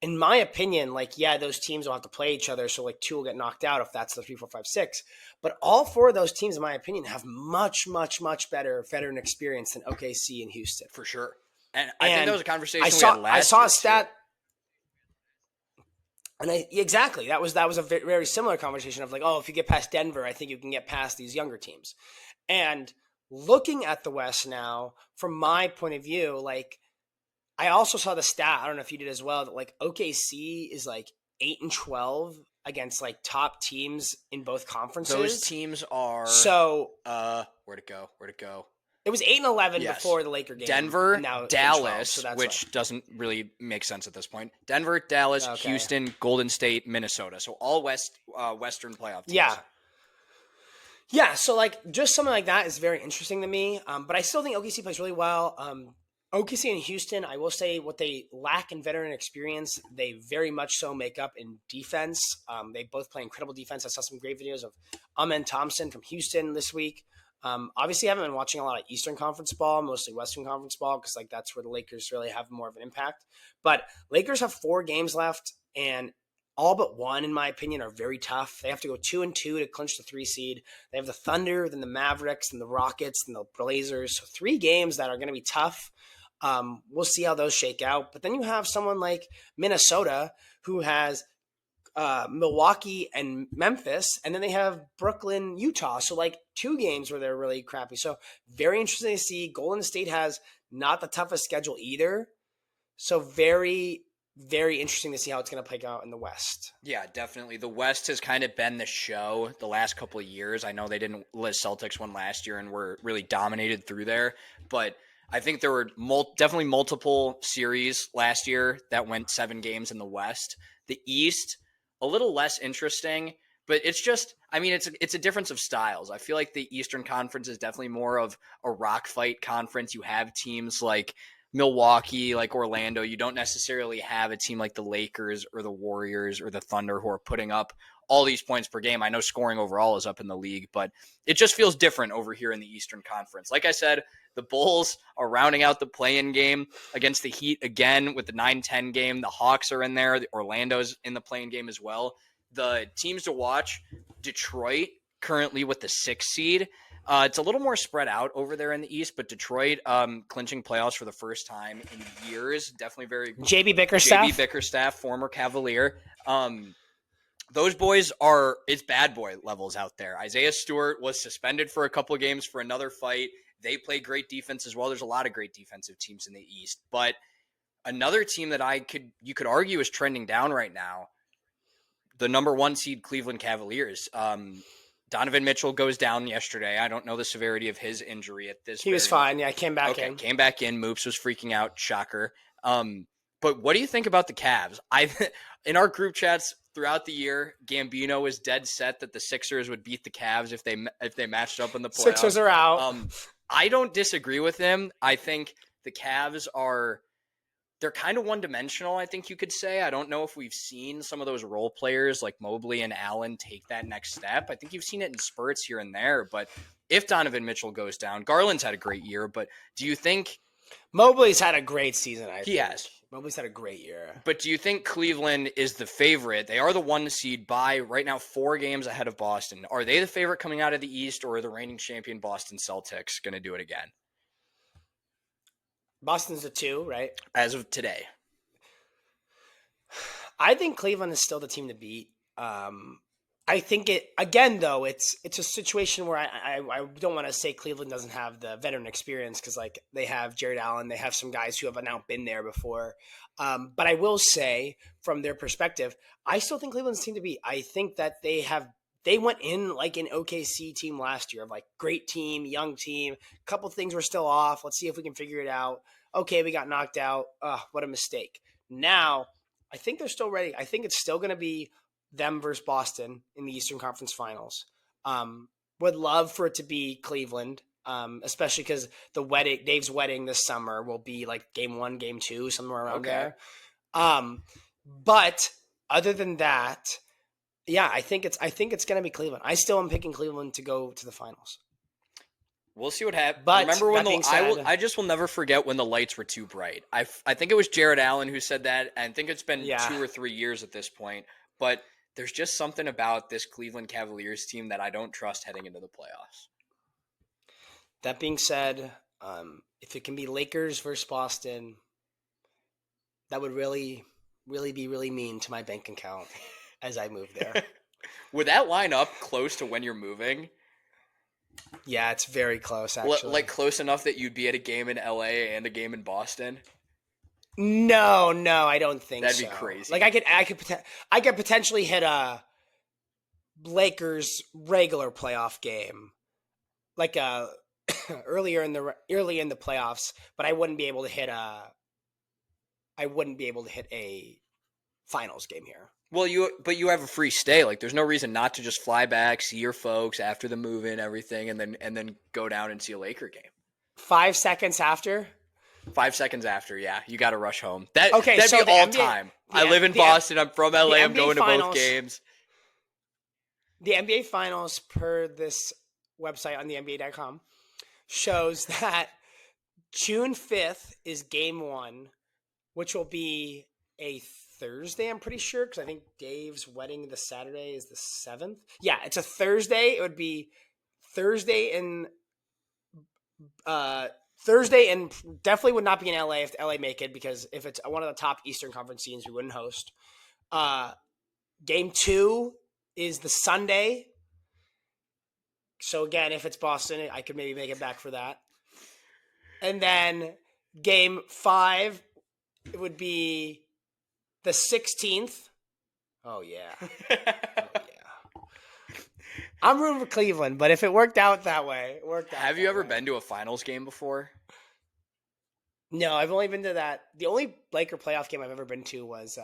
in my opinion, like, yeah, those teams will have to play each other. So like 2 will get knocked out if that's the 3, 4, 5, 6. But all 4 of those teams, in my opinion, have much, much, much better veteran experience than OKC and Houston. For sure. And I think that was a conversation we had last year. I saw a stat. And exactly. That was a very similar conversation of like, oh, if you get past Denver, I think you can get past these younger teams. And looking at the West now, from my point of view, like, I also saw the stat, I don't know if you did as well, that like OKC is like 8-12 against like top teams in both conferences. Those teams are where'd it go? It was 8-11 before the Laker game. Denver, Dallas, which doesn't really make sense at this point. Denver, Dallas, Houston, Golden State, Minnesota. So all Western playoff teams. Yeah, so like just something like that is very interesting to me. But I still think OKC plays really well. OKC and Houston, I will say what they lack in veteran experience, they very much so make up in defense. They both play incredible defense. I saw some great videos of Amen Thompson from Houston this week. Obviously, I haven't been watching a lot of Eastern Conference ball, mostly Western Conference ball, because like that's where the Lakers really have more of an impact. But Lakers have 4 games left, and all but one, in my opinion, are very tough. They have to go 2-2 to clinch the 3 seed. They have the Thunder, then the Mavericks, then the Rockets, then the Blazers. So 3 games that are going to be tough. We'll see how those shake out. But then you have someone like Minnesota who has Milwaukee and Memphis, and then they have Brooklyn, Utah. So like 2 games where they're really crappy. So very interesting to see. Golden State has not the toughest schedule either. So very, very interesting to see how it's going to play out in the West. Yeah, definitely. The West has kind of been the show the last couple of years. I know they didn't let Celtics won last year and were really dominated through there, but I think there were definitely multiple series last year that went 7 games in the West. The East, a little less interesting, but it's just, I mean, it's a difference of styles. I feel like the Eastern Conference is definitely more of a rock fight conference. You have teams like Milwaukee, like Orlando. You don't necessarily have a team like the Lakers or the Warriors or the Thunder who are putting up all these points per game. I know scoring overall is up in the league, but it just feels different over here in the Eastern Conference. Like I said, the Bulls are rounding out the play-in game against the Heat again with the 9-10 game. The Hawks are in there. The Orlando's in the play-in game as well. The teams to watch, Detroit currently with the 6th seed. It's a little more spread out over there in the East, but Detroit clinching playoffs for the first time in years. Definitely very JB Bickerstaff, former Cavalier. those boys it's bad boy levels out there. Isaiah Stewart was suspended for a couple of games for another fight. They play great defense as well. There's a lot of great defensive teams in the East, but another team that you could argue is trending down right now, the number 1 seed Cleveland Cavaliers. Donovan Mitchell goes down yesterday. I don't know the severity of his injury at this. He was fine. Yeah, came back in. Came back in. Moops was freaking out. Shocker. But what do you think about the Cavs? In our group chats throughout the year, Gambino was dead set that the Sixers would beat the Cavs if they matched up in the playoffs. Sixers are out. I don't disagree with him. I think the Cavs they're kind of one-dimensional, I think you could say. I don't know if we've seen some of those role players like Mobley and Allen take that next step. I think you've seen it in spurts here and there, but if Donovan Mitchell goes down, Garland's had a great year, but do you think Mobley's had a great season? He has. Mobley's had a great year. But do you think Cleveland is the favorite? They are the 1 seed by right now 4 games ahead of Boston. Are they the favorite coming out of the East, or are the reigning champion Boston Celtics going to do it again? Boston's the 2, right? As of today. I think Cleveland is still the team to beat. I think though, it's a situation where I don't want to say Cleveland doesn't have the veteran experience, because like they have Jared Allen, they have some guys who have now been there before. But I will say from their perspective, I still think Cleveland's the team to beat. I think that they went in like an OKC team last year of like great team, young team. A couple things were still off. Let's see if we can figure it out. Okay, we got knocked out. What a mistake. Now, I think they're still ready. I think it's still going to be them versus Boston in the Eastern Conference Finals. Would love for it to be Cleveland, especially because Dave's wedding this summer will be like game 1, game 2, somewhere around there. But other than that, yeah, I think it's going to be Cleveland. I still am picking Cleveland to go to the finals. We'll see what happens. But remember when I just will never forget when the lights were too bright. I think it was Jared Allen who said that. I think it's been 2 or 3 years at this point. But there's just something about this Cleveland Cavaliers team that I don't trust heading into the playoffs. That being said, if it can be Lakers versus Boston, that would really, really be really mean to my bank account as I move there. Would that line up close to when you're moving? Yeah, it's very close, actually. Like close enough that you'd be at a game in LA and a game in Boston? No, I don't think That'd so. be crazy. Like I could potentially hit a Lakers regular playoff game, like early in the playoffs, but I wouldn't be able to hit a finals game here. Well, you have a free stay. Like, there's no reason not to just fly back, see your folks after the move in, everything, and then go down and see a Laker game. 5 seconds after. 5 seconds after, yeah, you got to rush home. That'd so be all time. I live in Boston. I'm from LA. I'm going to both games. The NBA Finals, per this website on the NBA.com, shows that June 5th is Game 1, which will be a Thursday, I'm pretty sure, because I think Dave's wedding the Saturday is the 7th. Yeah, it's a Thursday. It would be Thursday and definitely would not be in LA if LA make it, because if it's one of the top Eastern Conference teams, we wouldn't host. Game 2 is the Sunday. So again, if it's Boston, I could maybe make it back for that. And then Game 5, it would be the 16th. Oh, yeah. I'm rooting for Cleveland, but if it worked out that way, it worked out. Have you ever been to a finals game before? No, I've only been to that. The only Laker playoff game I've ever been to was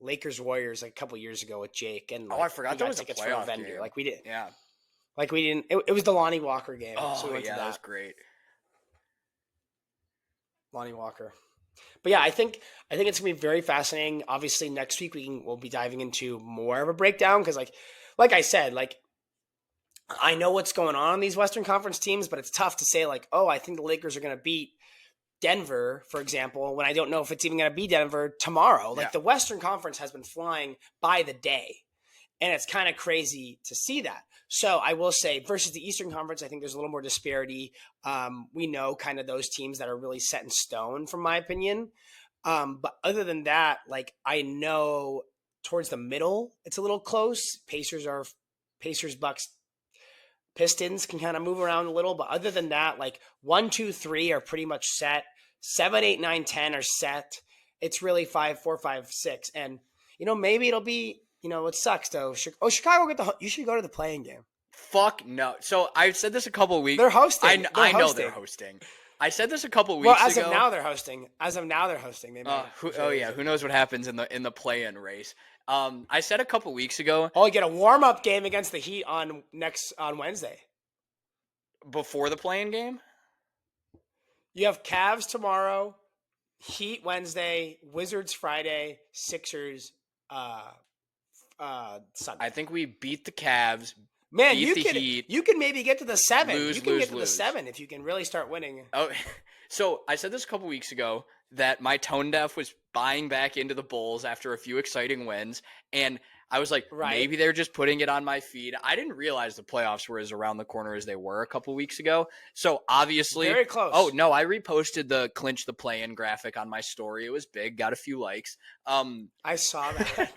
Lakers Warriors like a couple years ago with Jake. And I forgot there was a playoff game. Like we did. Yeah. Like we didn't. It was the Lonnie Walker game. Oh, so we went to that was great. Lonnie Walker. But yeah, I think it's gonna be very fascinating. Obviously, next week we'll be diving into more of a breakdown because, like I said, like I know what's going on these Western Conference teams, but it's tough to say like, oh, I think the Lakers are gonna beat Denver, for example, when I don't know if it's even gonna be Denver tomorrow. Like the Western Conference has been flying by the day, and it's kind of crazy to see that. So I will say versus the Eastern Conference, I think there's a little more disparity. We know kind of those teams that are really set in stone, from my opinion. But other than that, like I know towards the middle, it's a little close. Pacers, Bucks, Pistons can kind of move around a little, but other than that, like 1, 2, 3 are pretty much set. 7, 8, 9, 10 are set. It's really 5, 4, 5, 6, and maybe it'll be. It sucks though. Chicago you should go to the playing game. Fuck no. So I said this a couple weeks. They're hosting. I know they're hosting. I said this a couple weeks ago. Well, as of now they're hosting. Who knows what happens in the play-in race? I said a couple weeks ago. Oh, you get a warm-up game against the Heat on Wednesday. Before the play-in game? You have Cavs tomorrow, Heat Wednesday, Wizards Friday, Sixers Sunday. I think we beat the Cavs. Man, Heat. You can maybe get to the 7. Lose the 7 if you can really start winning. Oh, so I said this a couple weeks ago that my tone deaf was buying back into the Bulls after a few exciting wins, and I was like, maybe they're just putting it on my feed. I didn't realize the playoffs were as around the corner as they were a couple weeks ago. So obviously, very close. Oh no, I reposted the clinch the play-in graphic on my story. It was big, got a few likes. I saw that.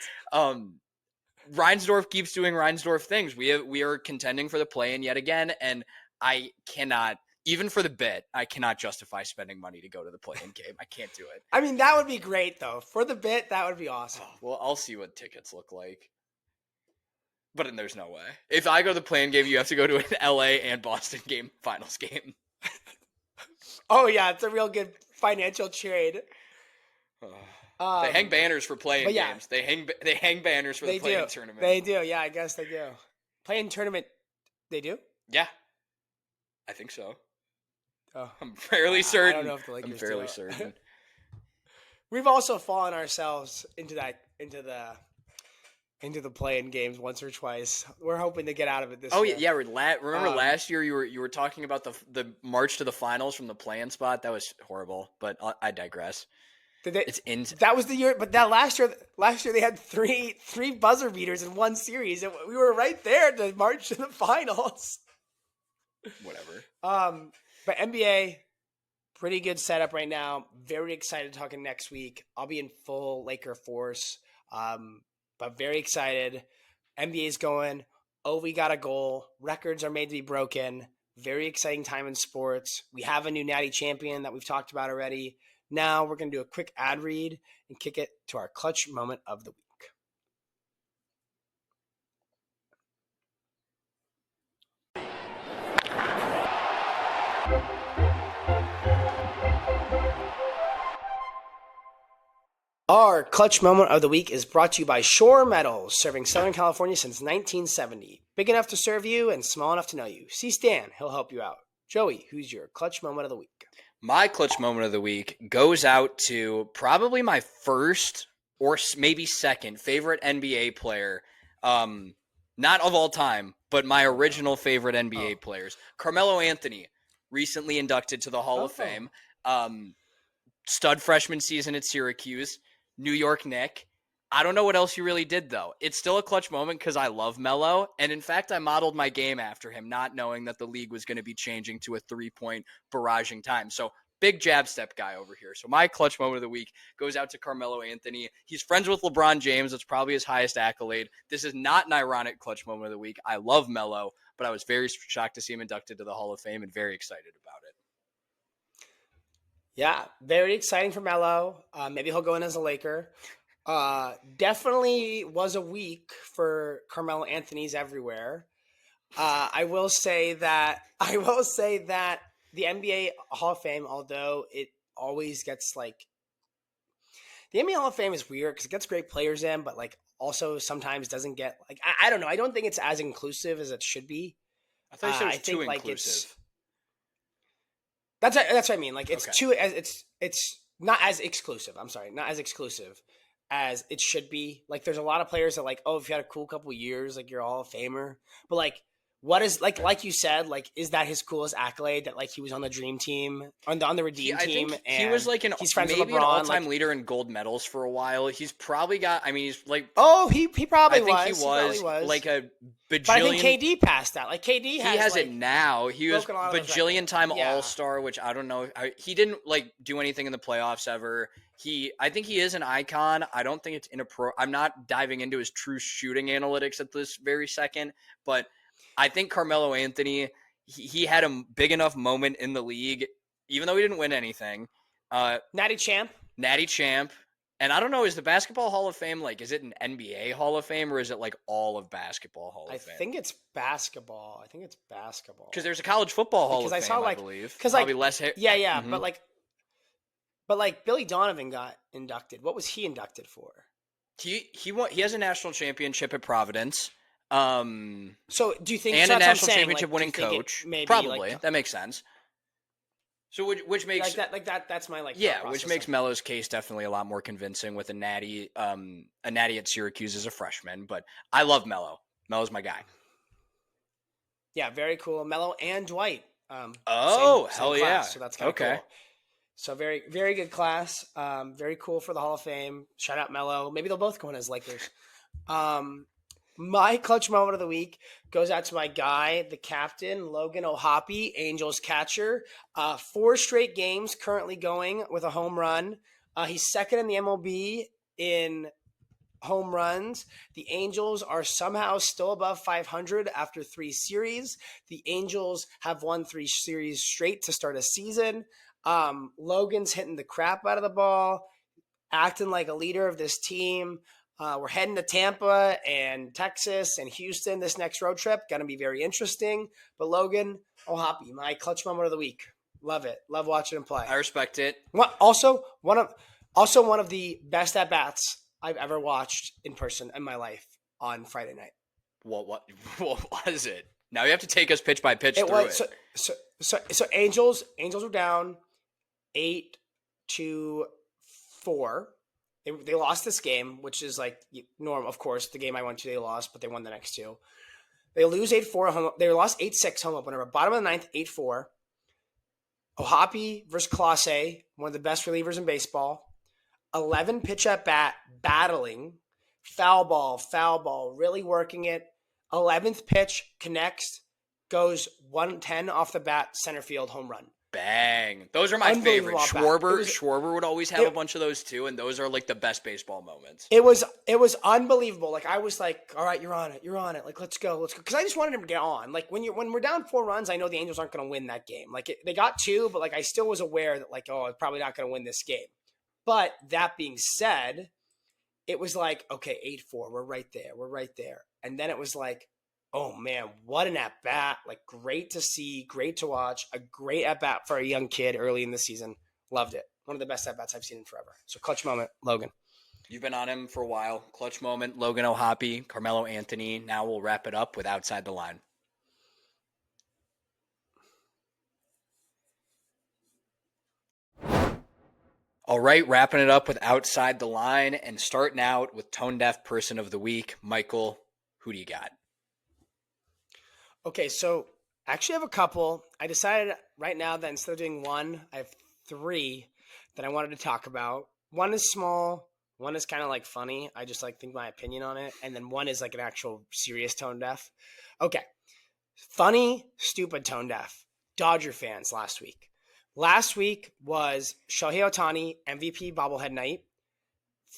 Reinsdorf keeps doing Reinsdorf things. We are contending for the play-in yet again, and I cannot, even for the bit, I cannot justify spending money to go to the play-in game. I can't do it. I mean, that would be great, though. For the bit, that would be awesome. Well, I'll see what tickets look like. But then there's no way. If I go to the play-in game, you have to go to an LA and Boston game, finals game. Oh, yeah, it's a real good financial trade. They hang banners for play-in games. They hang banners for the play-in tournament. They do. Yeah, I guess they do. Play-in tournament, they do? Yeah. I think so. Oh. I'm fairly certain. I don't know if the Lakers I'm fairly certain. We've also fallen ourselves into the play-in games once or twice. We're hoping to get out of it this year. Oh yeah, remember last year you were talking about the march to the finals from the play-in spot? That was horrible, but I digress. That was the year, but that last year they had three buzzer beaters in one series, and we were right there to march to the finals. Whatever. But NBA, pretty good setup right now. Very excited talking next week. I'll be in full Laker force, but very excited. NBA's going. Oh, we got a goal. Records are made to be broken. Very exciting time in sports. We have a new natty champion that we've talked about already. Now we're going to do a quick ad read and kick it to our clutch moment of the week. Our clutch moment of the week is brought to you by Shore Metals, serving Southern California since 1970. Big enough to serve you and small enough to know you. See Stan, he'll help you out. Joey, who's your clutch moment of the week? My clutch moment of the week goes out to probably my first or maybe second favorite NBA player. Not of all time, but my original favorite NBA players. Carmelo Anthony, recently inducted to the Hall of Fame. Stud freshman season at Syracuse. New York Knick. I don't know what else he really did, though. It's still a clutch moment because I love Melo. And in fact, I modeled my game after him, not knowing that the league was going to be changing to a 3-point barraging time. So big jab step guy over here. So my clutch moment of the week goes out to Carmelo Anthony. He's friends with LeBron James. That's probably his highest accolade. This is not an ironic clutch moment of the week. I love Melo, but I was very shocked to see him inducted to the Hall of Fame and very excited about it. Yeah, very exciting for Melo. Maybe he'll go in as a Laker. Definitely was a week for Carmelo Anthony's everywhere. I will say that the NBA Hall of Fame, although it always gets the NBA Hall of Fame is weird because it gets great players in, but also sometimes doesn't get I don't know. I don't think it's as inclusive as it should be. I thought you said it was too inclusive. That's what I mean. It's okay. It's not as exclusive. I'm sorry, not as exclusive as it should be. There's a lot of players that if you had a cool couple years, you're a Hall of Famer. But what is like you said, is that his coolest accolade that he was on the dream team on the Redeem team? And he was he's friends with LeBron, an all-time leader in gold medals for a while. He's probably got. I mean, he's he probably was. I think he was a bajillion. But I think KD passed that. KD has it now. He was bajillion time All-Star, which I don't know. He didn't do anything in the playoffs ever. I think he is an icon. I don't think it's I'm not diving into his true shooting analytics at this very second, but I think Carmelo Anthony, he had a big enough moment in the league, even though he didn't win anything. Natty champ. And I don't know, is the Basketball Hall of Fame is it an NBA Hall of Fame or is it all of Basketball Hall of Fame? I think it's basketball. Because there's a college football Hall of Fame, I believe. Because probably less. Yeah, mm-hmm. But Billy Donovan got inducted. What was he inducted for? He has a national championship at Providence. So do you think and so a national championship winning coach? Probably that makes sense. So which makes that's my which makes Melo's case definitely a lot more convincing with a natty at Syracuse as a freshman. But I love Melo. Melo's my guy. Yeah, very cool. Melo and Dwight. Same hell class, yeah! So that's kind of okay. Cool. So very, very good class. Very cool for the Hall of Fame. Shout out Melo. Maybe they'll both go in as Lakers. My clutch moment of the week goes out to my guy, the captain, Logan O'Hoppe, Angels catcher. 4 straight games currently going with a home run. He's second in the MLB in home runs. The Angels are somehow still above 500 after 3 series. The Angels have won 3 series straight to start a season. Logan's hitting the crap out of the ball, acting like a leader of this team. We're heading to Tampa and Texas and Houston this next road trip. Going to be very interesting. But Logan O'Hoppe, my clutch moment of the week. Love it. Love watching him play. I respect it. Also, one of the best at bats I've ever watched in person in my life on Friday night. What was it? Now you have to take us pitch by pitch through it. So Angels were down 8-4. They lost this game, which is normal. Of course, the game I went to, they lost, but they won the next 2. They lose 8-4 home. They lost 8-6 home opener. Bottom of the 9th, 8-4. O'Hoppe versus Clase, one of the best relievers in baseball. 11 pitch at bat, battling, foul ball, really working it. 11th pitch connects, goes 110 off the bat, center field, home run. Bang. Those are my favorite. Schwarber would always have a bunch of those too, and those are the best baseball moments. It was unbelievable. I was like, all right, you're on it. Let's go. Because I just wanted him to get on. When we're down 4 runs, I know the Angels aren't going to win that game. They got 2, but I still was aware that I'm probably not going to win this game. But that being said, it was okay, 8-4, we're right there. And then it was oh man, what an at-bat. Great to see, great to watch, a great at-bat for a young kid early in the season. Loved it. One of the best at-bats I've seen in forever. So clutch moment, Logan. You've been on him for a while. Clutch moment, Logan O'Hoppe, Carmelo Anthony. Now we'll wrap it up with Outside the Line. All right, wrapping it up with Outside the Line and starting out with Tone Deaf Person of the Week. Michael, who do you got? Okay, so I actually have a couple. I decided right now that instead of doing one, I have 3 that I wanted to talk about. One is small, one is kind of funny. I just think my opinion on it. And then one is an actual serious tone deaf. Okay, funny, stupid tone deaf. Dodger fans last week. Last week was Shohei Ohtani MVP bobblehead night.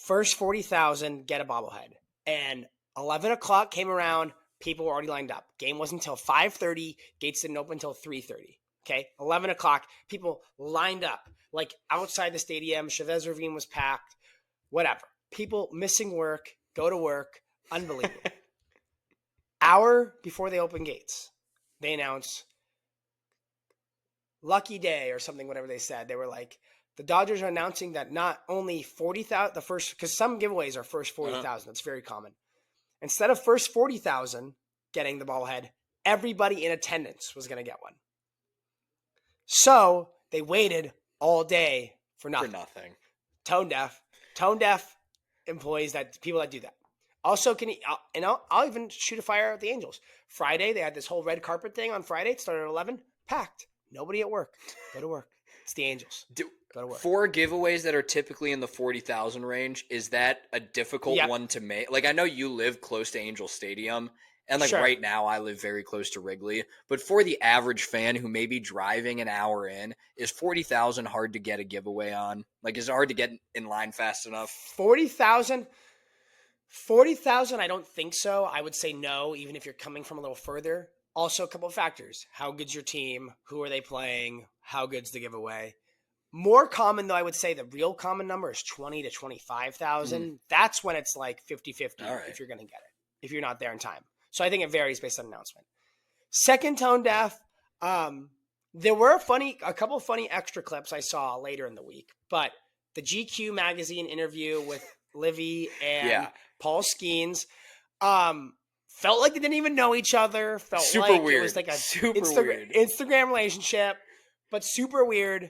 First 40,000 get a bobblehead. And 11 o'clock came around. People were already lined up. Game wasn't until 5:30. Gates didn't open until 3:30. Okay, 11 o'clock. People lined up outside the stadium. Chavez Ravine was packed. Whatever. People missing work, go to work. Unbelievable. Hour before they open gates, they announce lucky day or something, whatever they said. They were the Dodgers are announcing that not only 40,000, the first, because some giveaways are first 40,000. That's very common. Instead of first 40,000 getting the bobblehead, everybody in attendance was going to get one. So they waited all day for nothing. Tone deaf employees, people that do that. Also, I'll even shoot a fire at the Angels. Friday, they had this whole red carpet thing on Friday. It started at 11, packed. Nobody at work. Go to work. It's the Angels. Go to work. 4 giveaways that are typically in the 40,000 range, is that a difficult one to make? I know you live close to Angel Stadium, And like Sure. right now, I live very close to Wrigley. But for the average fan who may be driving an hour in, is 40,000 hard to get a giveaway on? Like, is it hard to get in line fast enough? 40,000. 40,000, I don't think so. I would say no, even if you're coming from a little further. Also, a couple of factors. How good's your team? Who are they playing? How good's the giveaway? More common, though, I would say the real common number is 20 to 25,000. That's when it's like 50-50 All right. if you're going to get it, if you're not there in time. So I think it varies based on announcement. Second Tone Deaf, there were a couple of funny extra clips I saw later in the week, but the GQ magazine interview with Livy and Paul Skeens felt like they didn't even know each other. Felt super like weird. It was like a super weird Instagram relationship, but super weird.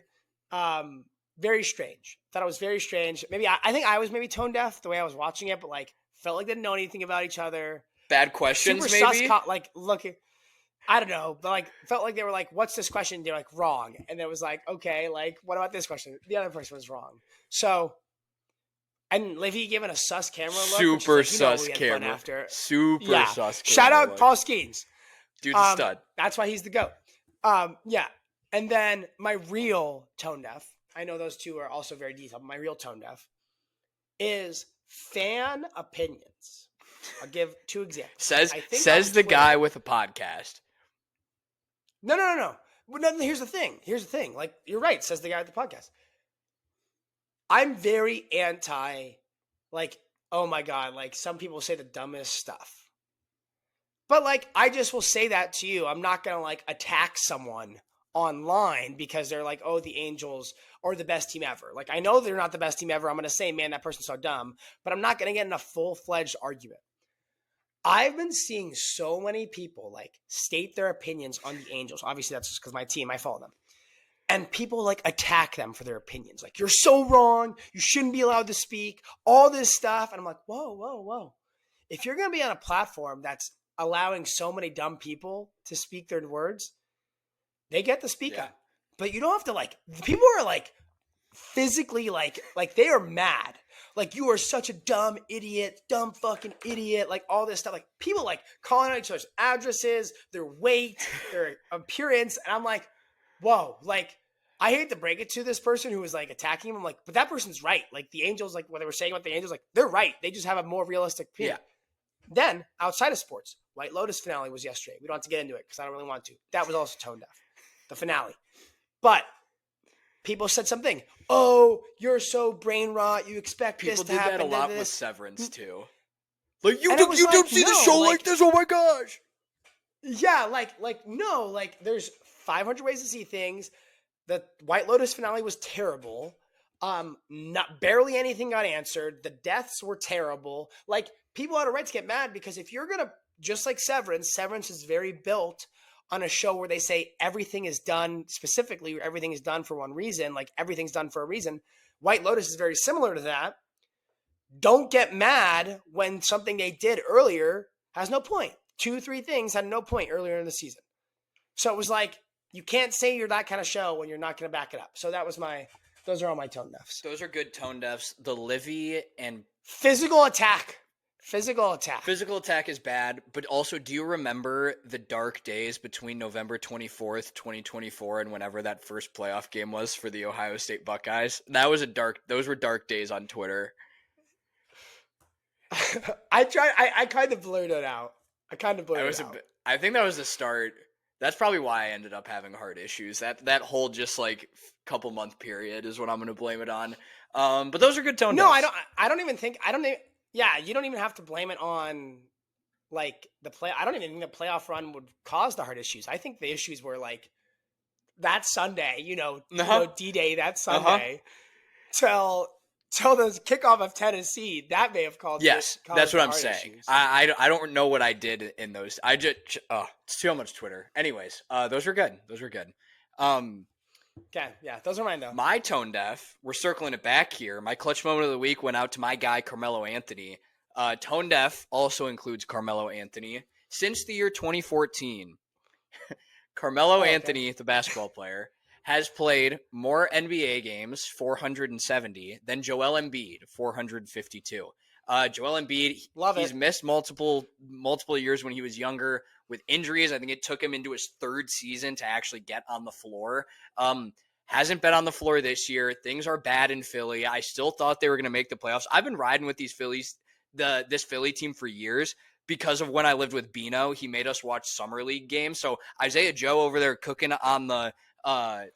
Very strange. Thought it was very strange. Maybe I think I was maybe tone deaf the way I was watching it, but like felt like they didn't know anything about each other. Bad questions, Super maybe. like looking. I don't know, but like felt like they were like, "What's this question?" They're like, "Wrong," and it was like, "Okay, like what about this question?" The other person was wrong. So, and Livy giving a sus camera look. Super which is like, sus we had fun camera. after. Super sus camera. Shout out look. Paul Skeens. Dude's a stud. That's why he's the GOAT. Yeah. And then my real tone deaf, I know those two are also very detailed, but my real tone deaf is fan opinions. I'll give two examples. Says the guy with a podcast. No. But no, here's the thing. Like, you're right, says the guy with the podcast. I'm very anti, like, oh my God, like some people say the dumbest stuff. But like, I just will say that to you. I'm not going to like attack someone online because they're like, oh, the Angels are the best team ever. Like, I know they're not the best team ever. I'm going to say, man, that person's so dumb, but I'm not going to get in a full-fledged argument. I've been seeing so many people like state their opinions on the Angels. Obviously, that's just because my team, I follow them. And people like attack them for their opinions. Like, you're so wrong. You shouldn't be allowed to speak. All this stuff. And I'm like, whoa. If you're going to be on a platform that's allowing so many dumb people to speak their words, they get to speak up. But you don't have to like, people are like physically like they are mad. Like, you are such a dumb idiot, dumb fucking idiot, like all this stuff. Like, people like calling out each other's addresses, their weight, their appearance. And I'm like, whoa, like, I hate to break it to this person who was like attacking him. I'm like, but that person's right. Like, the Angels, like what they were saying about the Angels, like they're right. They just have a more realistic opinion. Yeah. Then outside of sports, White Lotus finale was yesterday. We don't have to get into it because I don't really want to. That was also tone deaf, the finale. But people said something. Oh, you're so brain rot. You expect people this to happen. People did that a lot with Severance too. Like, you don't see the show like this? Oh my gosh. Yeah, no, like there's 500 ways to see things. The White Lotus finale was terrible. Barely anything got answered. The deaths were terrible. Like, people had a right to get mad because if you're gonna, just like Severance is very built on a show where they say everything is done specifically, everything is done for one reason, like everything's done for a reason. White Lotus is very similar to that. Don't get mad when something they did earlier has no point. 2-3 things had no point earlier in the season. So it was like, you can't say you're that kind of show when you're not going to back it up. So those are all my tone deafs. Those are good tone deafs. The Livy and Physical attack. Physical attack is bad, but also, do you remember the dark days between November 24th, 2024 and whenever that first playoff game was for the Ohio State Buckeyes? Those were dark days on Twitter. I kind of blurred it out. I think that was the start. That's probably why I ended up having heart issues. That whole just like couple month period is what I'm going to blame it on. But those are good tone deafs. Yeah, you don't even have to blame it on like the play. I don't even think the playoff run would cause the heart issues. I think the issues were like that Sunday, D-Day that Sunday till the kickoff of Tennessee. That may have caused. Yes, that's what I'm saying. Issues. I don't know what I did in those. It's too much Twitter. Anyways, those were good. Okay, yeah, those are mine though. My tone deaf, we're circling it back here. My clutch moment of the week went out to my guy, Carmelo Anthony. Tone deaf also includes Carmelo Anthony. Since the year 2014, Carmelo Anthony, the basketball player, has played more NBA games, 470, than Joel Embiid, 452. Joel Embiid, he's it. missed multiple years when he was younger with injuries. I think it took him into his third season to actually get on the floor. Hasn't been on the floor this year. Things are bad in Philly. I still thought they were going to make the playoffs. I've been riding with these this Philly team for years because of when I lived with Bino. He made us watch summer league games. So Isaiah Joe over there cooking on the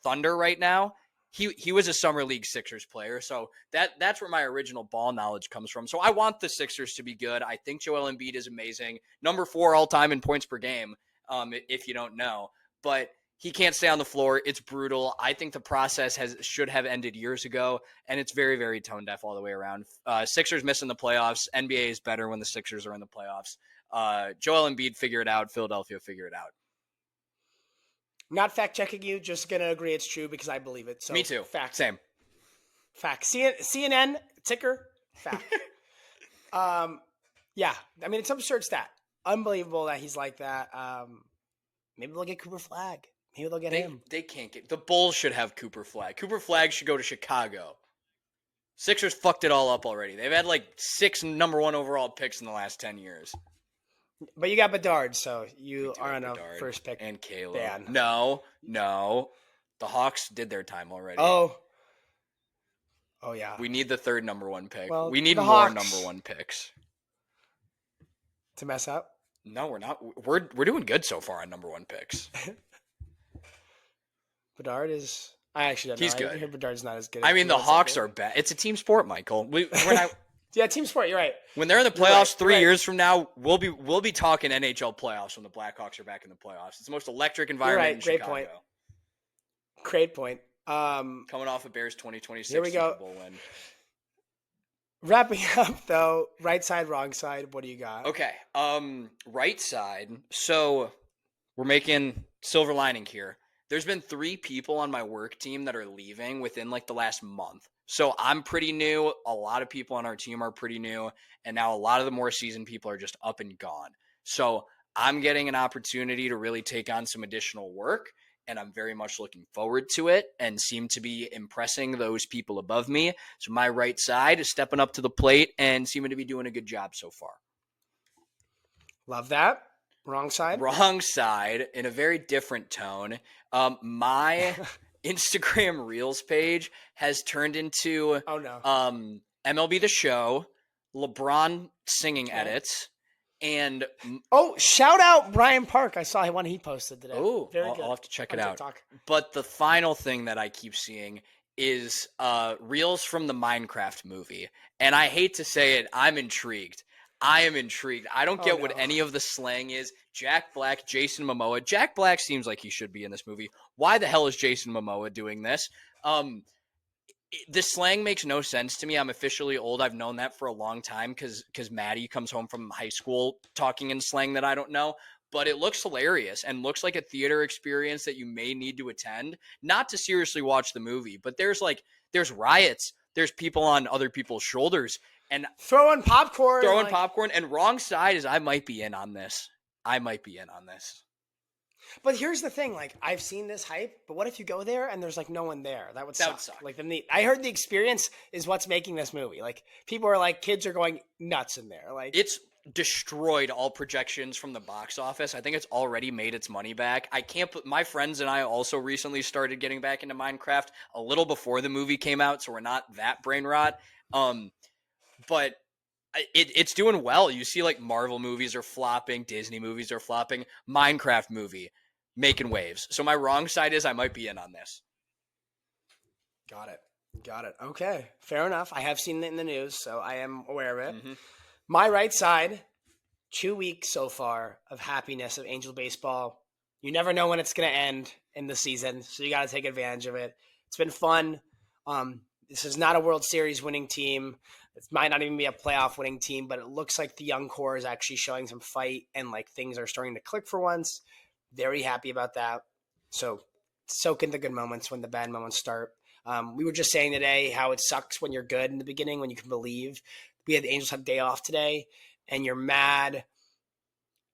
Thunder right now. He was a summer league Sixers player, so that's where my original ball knowledge comes from. So I want the Sixers to be good. I think Joel Embiid is amazing, number 4 all time in points per game. If you don't know, but he can't stay on the floor. It's brutal. I think the process should have ended years ago, and it's very, very tone deaf all the way around. Sixers missing the playoffs. NBA is better when the Sixers are in the playoffs. Joel Embiid, figure it out. Philadelphia, figure it out. Not fact checking you, just gonna agree it's true because I believe it. So Me too. Fact. Same. Fact. CNN ticker. Fact. Yeah. I mean, it's some absurd stat. Unbelievable that he's like that. Maybe they'll get Cooper Flag. Maybe they'll get him. They can't get the Bulls should have Cooper Flag. Cooper Flag should go to Chicago. Sixers fucked it all up already. They've had like 6 number 1 overall picks in the last 10 years. But you got Bedard, so you are on a first pick. And Caleb. ban. No. The Hawks did their time already. Oh yeah. We need the 3rd number 1 pick. Well, we need the more Hawks number 1 picks. To mess up? No, we're not. We're doing good so far on number 1 picks. Bedard is. I actually don't know. He's good. I hear Bedard's not as good. I mean, the Hawks are bad. It's a team sport, Michael. We're not. Yeah, team sport. You're right. When they're in the playoffs 3 years from now, we'll be talking NHL playoffs when the Blackhawks are back in the playoffs. It's the most electric environment in Chicago. Great point. Great point. Coming off of Bears 2026 here we go. Super Bowl win. Wrapping up though, right side, wrong side. What do you got? Okay. Right side. So we're making silver lining here. There's been 3 people on my work team that are leaving within like the last month. So I'm pretty new. A lot of people on our team are pretty new. And now a lot of the more seasoned people are just up and gone. So I'm getting an opportunity to really take on some additional work. And I'm very much looking forward to it and seem to be impressing those people above me. So my right side is stepping up to the plate and seeming to be doing a good job so far. Love that. Wrong side? Wrong side in a very different tone. My Instagram Reels page has turned into MLB The Show, LeBron singing edits, and shout out Brian Park. I saw one he posted today. Oh, very good. I'll have to check it out. TikTok. But the final thing that I keep seeing is Reels from the Minecraft movie. And I hate to say it, I'm intrigued. I am intrigued. I don't get what any of the slang is. Jack Black, Jason Momoa. Jack Black seems like he should be in this movie. Why the hell is Jason Momoa doing this? The slang makes no sense to me. I'm officially old. I've known that for a long time because Maddie comes home from high school talking in slang that I don't know. But it looks hilarious and looks like a theater experience that you may need to attend. Not to seriously watch the movie, but there's riots. There's people on other people's shoulders. And throwing popcorn. And wrong side is I might be in on this. But here's the thing, like I've seen this hype, but what if you go there and there's like no one there? That would suck. Like I heard the experience is what's making this movie. Like people are like kids are going nuts in there. Like it's destroyed all projections from the box office. I think it's already made its money back. My friends and I also recently started getting back into Minecraft a little before the movie came out, so we're not that brain rot. But it's doing well. You see like Marvel movies are flopping, Disney movies are flopping, Minecraft movie making waves. So my wrong side is I might be in on this. Got it. Okay. Fair enough. I have seen it in the news, so I am aware of it. Mm-hmm. My right side, 2 weeks so far of happiness of Angel Baseball. You never know when it's going to end in the season, so you got to take advantage of it. It's been fun. This is not a World Series winning team. It might not even be a playoff winning team, but it looks like the young core is actually showing some fight and like things are starting to click for once. Very happy about that. So soak in the good moments when the bad moments start. We were just saying today how it sucks when you're good in the beginning, when you can believe. We had the Angels have a day off today and you're mad.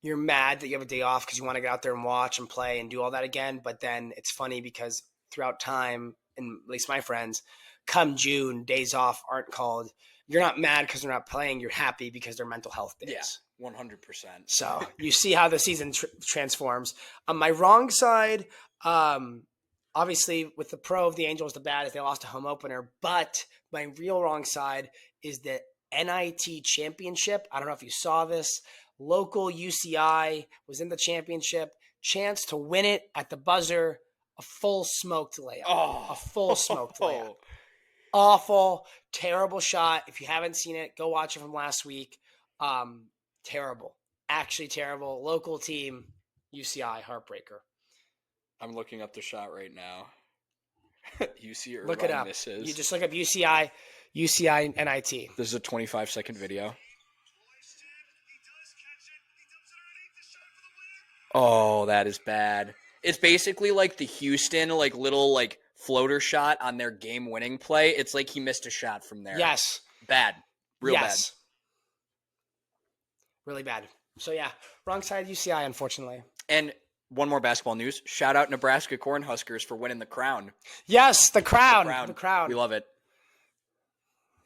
You're mad that you have a day off because you want to get out there and watch and play and do all that again. But then it's funny because throughout time, and at least my friends, come June, days off aren't called. you're not mad because they're not playing. You're happy because they're mental health days. Yeah, 100%. So you see how the season transforms. On my wrong side, obviously with the pro of the Angels, the bad is they lost a home opener. But my real wrong side is the NIT championship. I don't know if you saw this. Local UCI was in the championship. Chance to win it at the buzzer. A full smoked layup. A full smoked layup. Awful, terrible shot. If you haven't seen it, go watch it from last week. Terrible. Actually terrible. Local team, UCI, heartbreaker. I'm looking up the shot right now. UC Irvine Look it up. misses. You just look up UCI NIT. This is a 25-second video. Oh, that is bad. It's basically like the Houston little floater shot on their game-winning play. It's like he missed a shot from there. Yes. Bad. Real bad. Really bad. So, yeah, wrong side UCI, unfortunately. And one more basketball news. Shout out Nebraska Cornhuskers for winning the crown. Yes, the crown. The crown. We love it.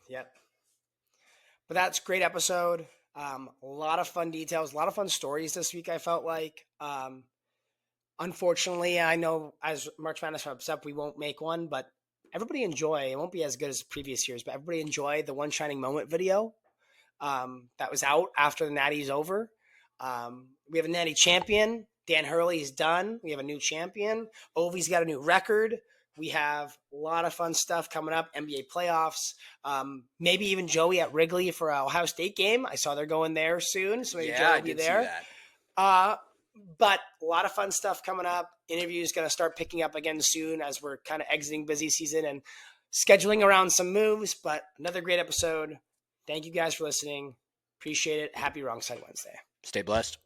Yep. But that's a great episode. A lot of fun details, a lot of fun stories this week, I felt like. Unfortunately, I know as March Madness wraps up, we won't make one, but everybody enjoy. It won't be as good as previous years, but everybody enjoy the One Shining Moment video that was out after the Natty's over. We have a Natty champion. Dan Hurley's done. We have a new champion. Ovi's got a new record. We have a lot of fun stuff coming up. NBA playoffs. Maybe even Joey at Wrigley for a Ohio State game. I saw they're going there soon, so maybe Joey will be there. See that. But a lot of fun stuff coming up. Interviews going to start picking up again soon as we're kind of exiting busy season and scheduling around some moves. But another great episode. Thank you guys for listening. Appreciate it. Happy Wrong Side Wednesday. Stay blessed.